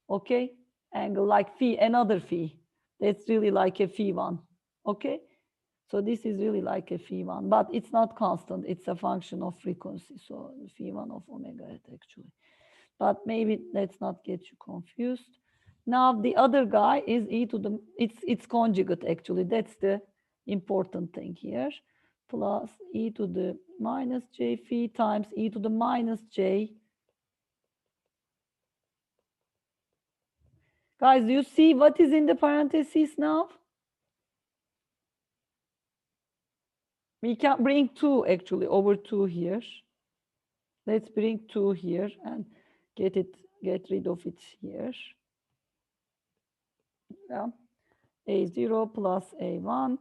Okay, angle like phi, another phi. That's really like a phi 1. Okay, so this is really like a phi 1, but it's not constant. It's a function of frequency. So phi 1 of omega hat actually. But maybe let's not get you confused. Now the other guy is e to the, it's conjugate actually. That's the important thing here. Plus e to the minus j phi times e to the minus j. Guys, do you see what is in the parentheses now? We can bring 2 actually, over 2 here. Let's bring 2 here and get rid of it here. Yeah. A0 plus A1,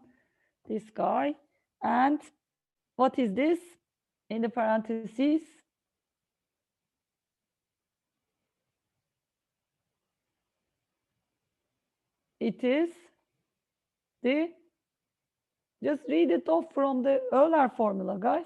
this guy. And what is this in the parentheses? It is the, just read it off from the Euler formula, guys.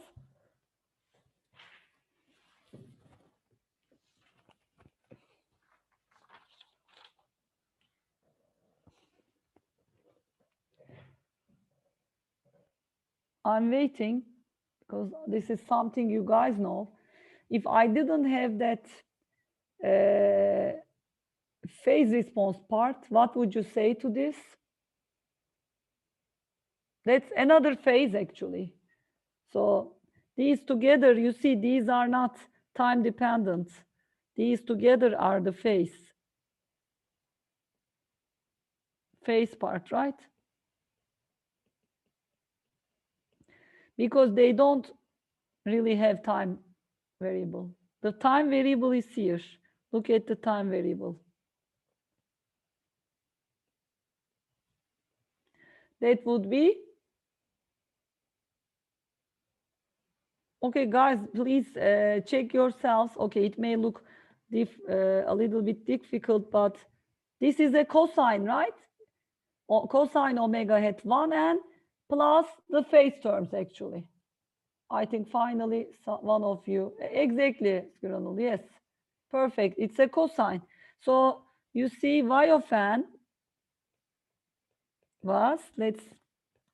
I'm waiting because this is something you guys know. If I didn't have that phase response part, what would you say to this? That's another phase actually. So these together, you see, these are not time dependent. These together are the phase part, right? Because they don't really have time variable. The time variable is here. Look at the time variable. That would be, okay, guys, please check yourselves. Okay, it may look a little bit difficult, but this is a cosine, right? Cosine omega hat 1n plus the phase terms, actually. I think finally one of you, exactly, Granul, yes, perfect. It's a cosine. So you see y of n was, let's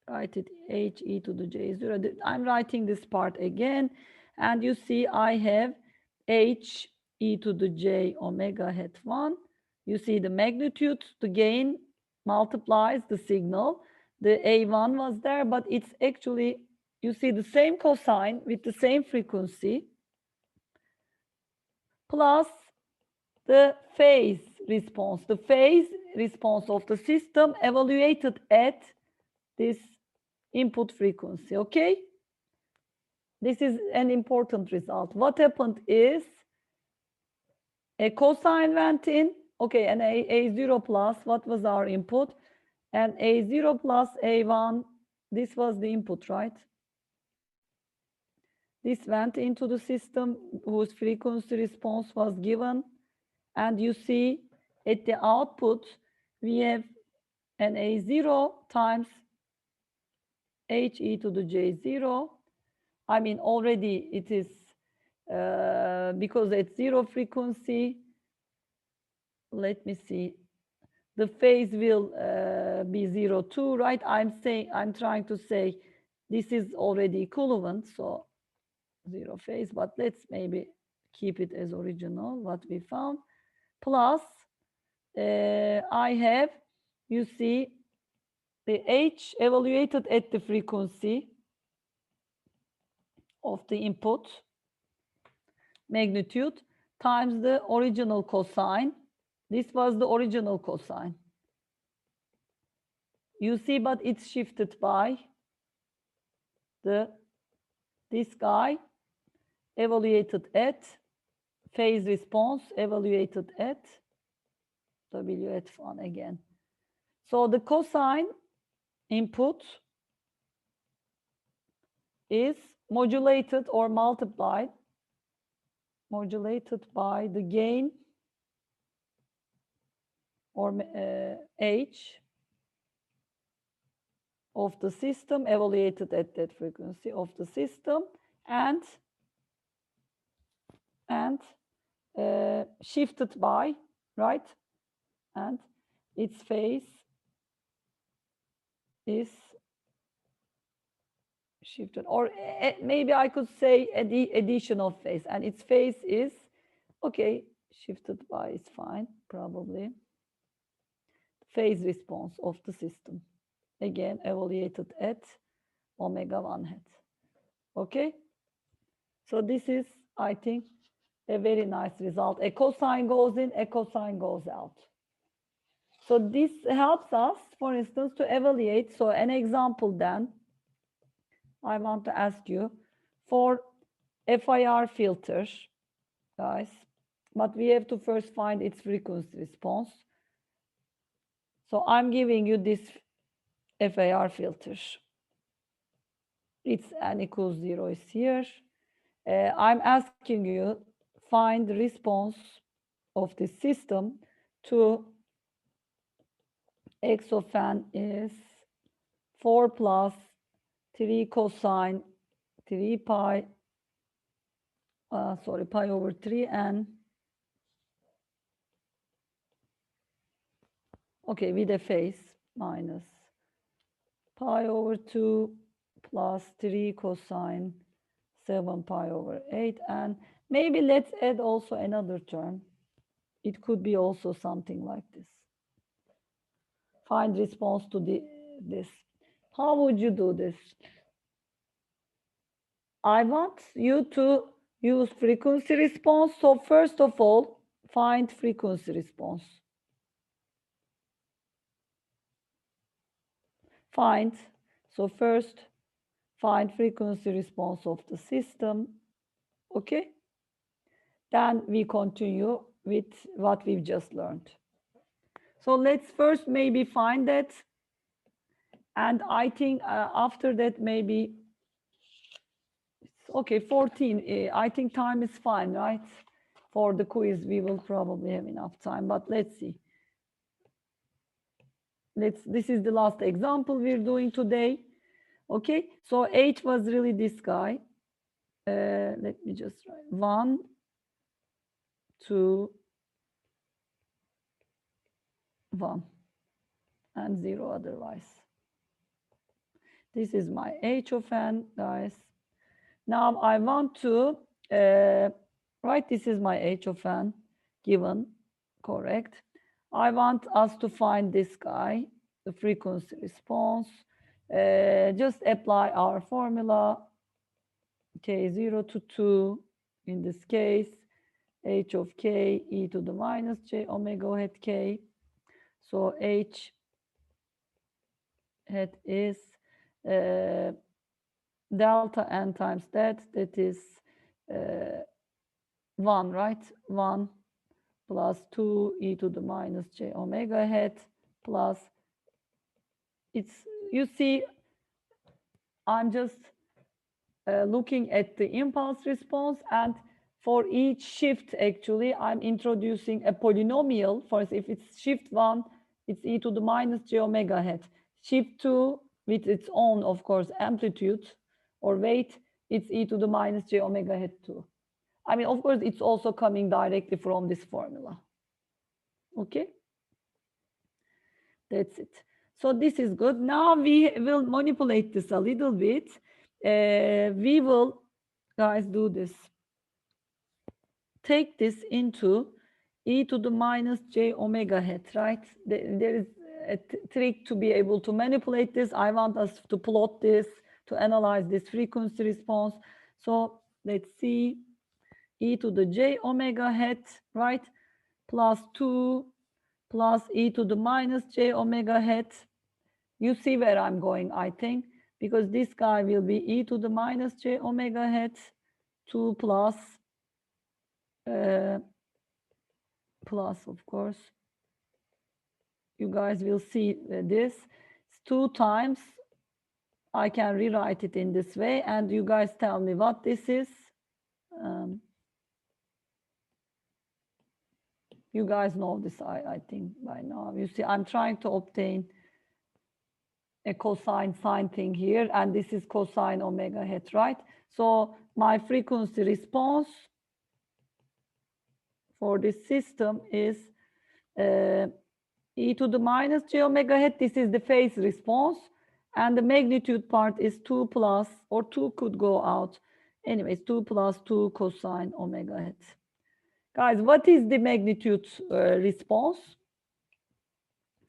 write it, h e to the j0. I'm writing this part again. And you see I have h e to the j omega hat 1. You see the magnitude, the gain multiplies the signal. The A1 was there, but it's actually, you see the same cosine with the same frequency plus the phase response. The phase response of the system evaluated at this input frequency, okay? This is an important result. What happened is a cosine went in, okay, and A0 plus, what was our input? And A0 plus A1, this was the input, right? This went into the system whose frequency response was given. And you see at the output, we have an A0 times H e to the J0. I mean, already it is, because it's 0 frequency, let me see, the phase will be 0, 2, right? I'm trying to say this is already equivalent, so 0 phase, but let's maybe keep it as original, what we found. Plus, I have, you see, the H evaluated at the frequency of the input magnitude times the original cosine. This was the original cosine. You see, but it's shifted by this guy evaluated at phase response evaluated at W at 1 again. So the cosine input is modulated or multiplied modulated by the gain or H of the system evaluated at that frequency of the system and shifted by, right? And its phase is shifted, or maybe I could say addition of phase, and its phase is, okay, shifted by is fine, probably. Phase response of the system, again, evaluated at omega 1 hat. Okay? So this is, I think, a very nice result. A cosine goes in, a cosine goes out. So this helps us, for instance, to evaluate. So an example then, I want to ask you for FIR filter, guys, but we have to first find its frequency response. So I'm giving you this FIR filter. It's n equals 0 is here. I'm asking you find the response of the system to x of n is 4 plus 3 cosine 3 pi, pi over 3n. Okay, with a phase minus pi over 2 plus 3 cosine 7 pi over 8. And maybe let's add also another term. It could be also something like this. Find response to this. How would you do this? I want you to use frequency response. So first of all, find frequency response. So first, find frequency response of the system. Okay? Then we continue with what we've just learned. So let's first maybe find that. And I think after that, maybe, okay, 14. I think time is fine, right? For the quiz, we will probably have enough time, but let's see. This is the last example we're doing today. Okay, so H was really this guy. Let me just write 1, 2, 1, and 0 otherwise. This is my H of n, guys. Now I want to write, this is my H of n given, correct. I want us to find this guy, the frequency response. Just apply our formula, k0 to 2, in this case, h of k e to the minus j omega hat k. So h hat is delta n times that is 1, right? 1 plus 2 e to the minus j omega hat plus, it's, you see, I'm just looking at the impulse response, and for each shift, actually, I'm introducing a polynomial. For instance, if it's shift 1, it's e to the minus j omega hat. Shift 2, with its own, of course, amplitude or weight, it's e to the minus j omega hat 2. I mean, of course, it's also coming directly from this formula. Okay? That's it. So this is good. Now we will manipulate this a little bit. We will, guys, do this. Take this into e to the minus j omega hat, right? There is a trick to be able to manipulate this. I want us to plot this, to analyze this frequency response. So let's see, e to the j omega hat, right? Plus 2 plus e to the minus j omega hat. You see where I'm going, I think, because this guy will be e to the minus j omega hat 2 plus, of course, you guys will see this. It's 2 times. I can rewrite it in this way, and you guys tell me what this is. You guys know this, I think, by now. You see, I'm trying to obtain a cosine sine thing here, and this is cosine omega hat, right? So my frequency response for this system is e to the minus j omega hat. This is the phase response, and the magnitude part is 2 plus, or 2 could go out. Anyways, 2 plus 2 cosine omega hat. Guys, what is the magnitude response?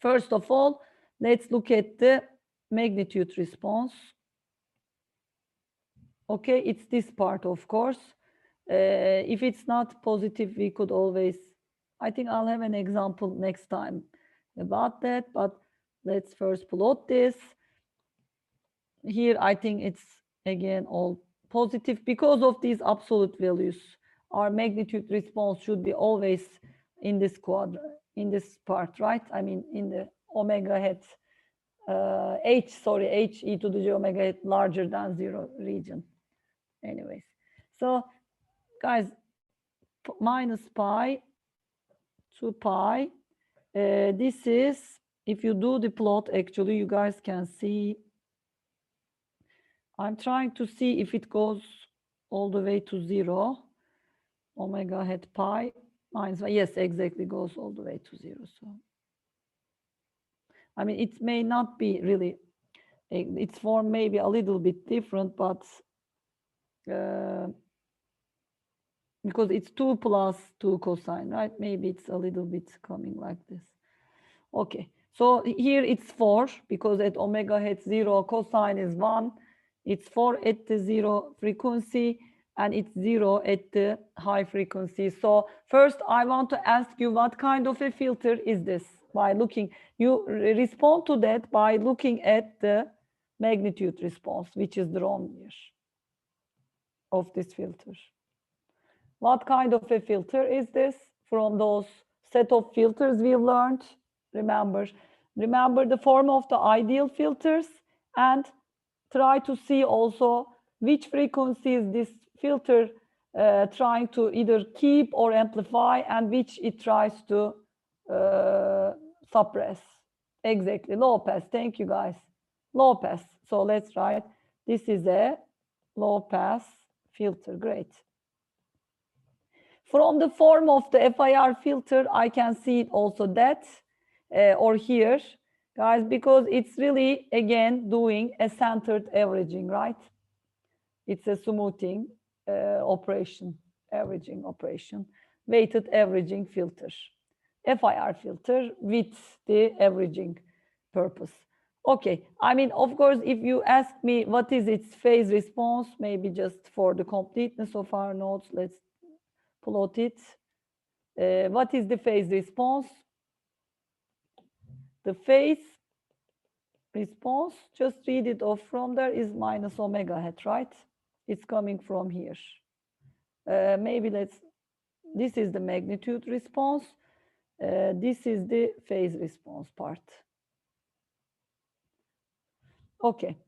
First of all, let's look at the magnitude response. Okay, it's this part, of course. If it's not positive, we could always, I think I'll have an example next time about that, but let's first plot this. Here, I think it's, again, all positive because of these absolute values. Our magnitude response should be always in this quadrant, in this part, right? I mean, in the omega hat, h e to the j omega hat larger than 0 region. Anyways, so guys, minus pi to pi, this is, if you do the plot, actually, you guys can see, I'm trying to see if it goes all the way to 0. Omega hat pi minus, yes, exactly, goes all the way to 0. So, I mean, it may not be really, its form may be a little bit different, but because it's 2 plus 2 cosine, right? Maybe it's a little bit coming like this. Okay, so here it's 4, because at omega hat 0, cosine is 1. It's 4 at the 0 frequency, and it's 0 at the high frequency. So first, I want to ask you, what kind of a filter is this? By looking, you respond to that by looking at the magnitude response, which is drawn here of this filter. What kind of a filter is this from those set of filters we've learned? Remember the form of the ideal filters, and try to see also which frequencies this filter trying to either keep or amplify, and which it tries to suppress. Exactly, low pass. Thank you, guys. Low pass. So let's write, this is a low pass filter. Great. From the form of the FIR filter, I can see it also that, or here, guys, because it's really, again, doing a centered averaging, right? It's a smoothing operation, averaging operation, weighted averaging filter, FIR filter with the averaging purpose. Okay, I mean, of course, if you ask me what is its phase response, maybe just for the completeness of our notes, let's plot it. What is the phase response? The phase response, just read it off from there, is minus omega hat, right? It's coming from here. Maybe this is the magnitude response. This is the phase response part. Okay,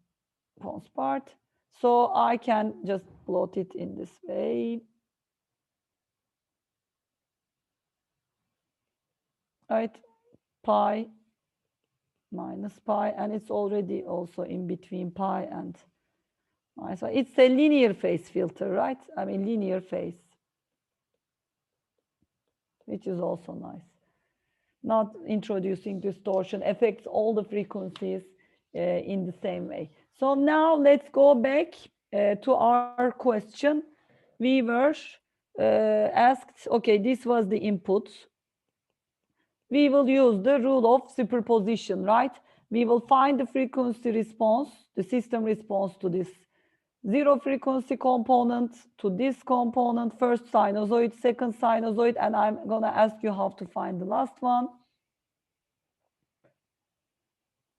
response part. So I can just plot it in this way. Right, pi minus pi, and it's already also in between pi and pi. So it's a linear phase filter, right? I mean, linear phase, which is also nice. Not introducing distortion, affects all the frequencies in the same way. So now let's go back to our question. We were asked, okay, this was the input. We will use the rule of superposition, right? We will find the frequency response, the system response to this 0 frequency component, to this component, first sinusoid, second sinusoid, and I'm going to ask you how to find the last one.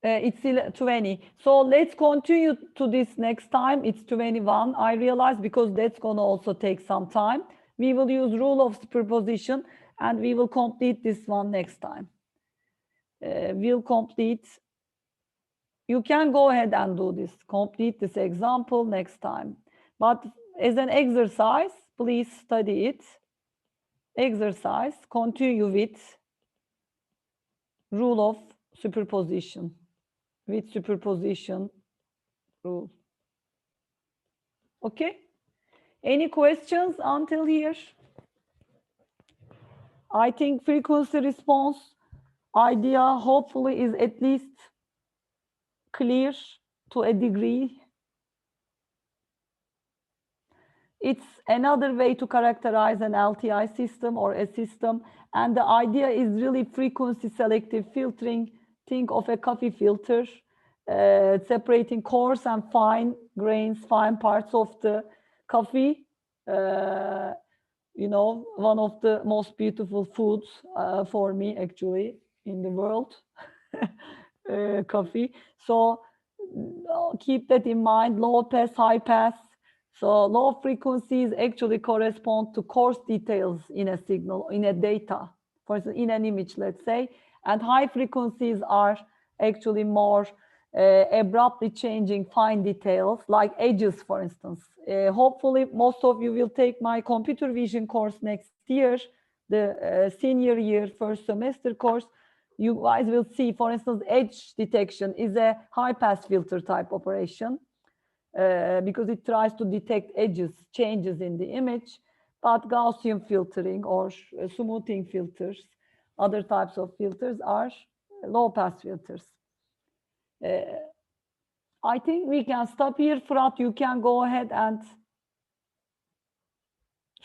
It's 20. So let's continue to this next time. It's 21, I realize, because that's going to also take some time. We will use rule of superposition, and we will complete this one next time. We'll complete. You can go ahead and do this, complete this example next time. But as an exercise, please study it. exercise, continue with rule of superposition, with superposition rule. Okay? Any questions until here? I think frequency response idea hopefully is at least clear to a degree. It's another way to characterize an LTI system or a system. And the idea is really frequency selective filtering. Think of a coffee filter, separating coarse and fine grains, fine parts of the coffee. You know, one of the most beautiful foods for me, actually, in the world, coffee. So keep that in mind, low pass, high pass. So low frequencies actually correspond to coarse details in a signal, in a data, for instance, in an image, let's say, and high frequencies are actually more abruptly changing fine details like edges, for instance. Hopefully, most of you will take my computer vision course next year, the senior year, first semester course. You guys will see, for instance, edge detection is a high pass filter type operation. Because it tries to detect edges, changes in the image, but Gaussian filtering or smoothing filters, other types of filters are low pass filters. I think we can stop here. Fırat, you can go ahead and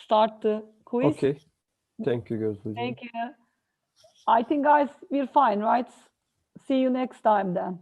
start the quiz. Okay. Thank you, Gözde. Thank you. I think, guys, we're fine, right? See you next time then.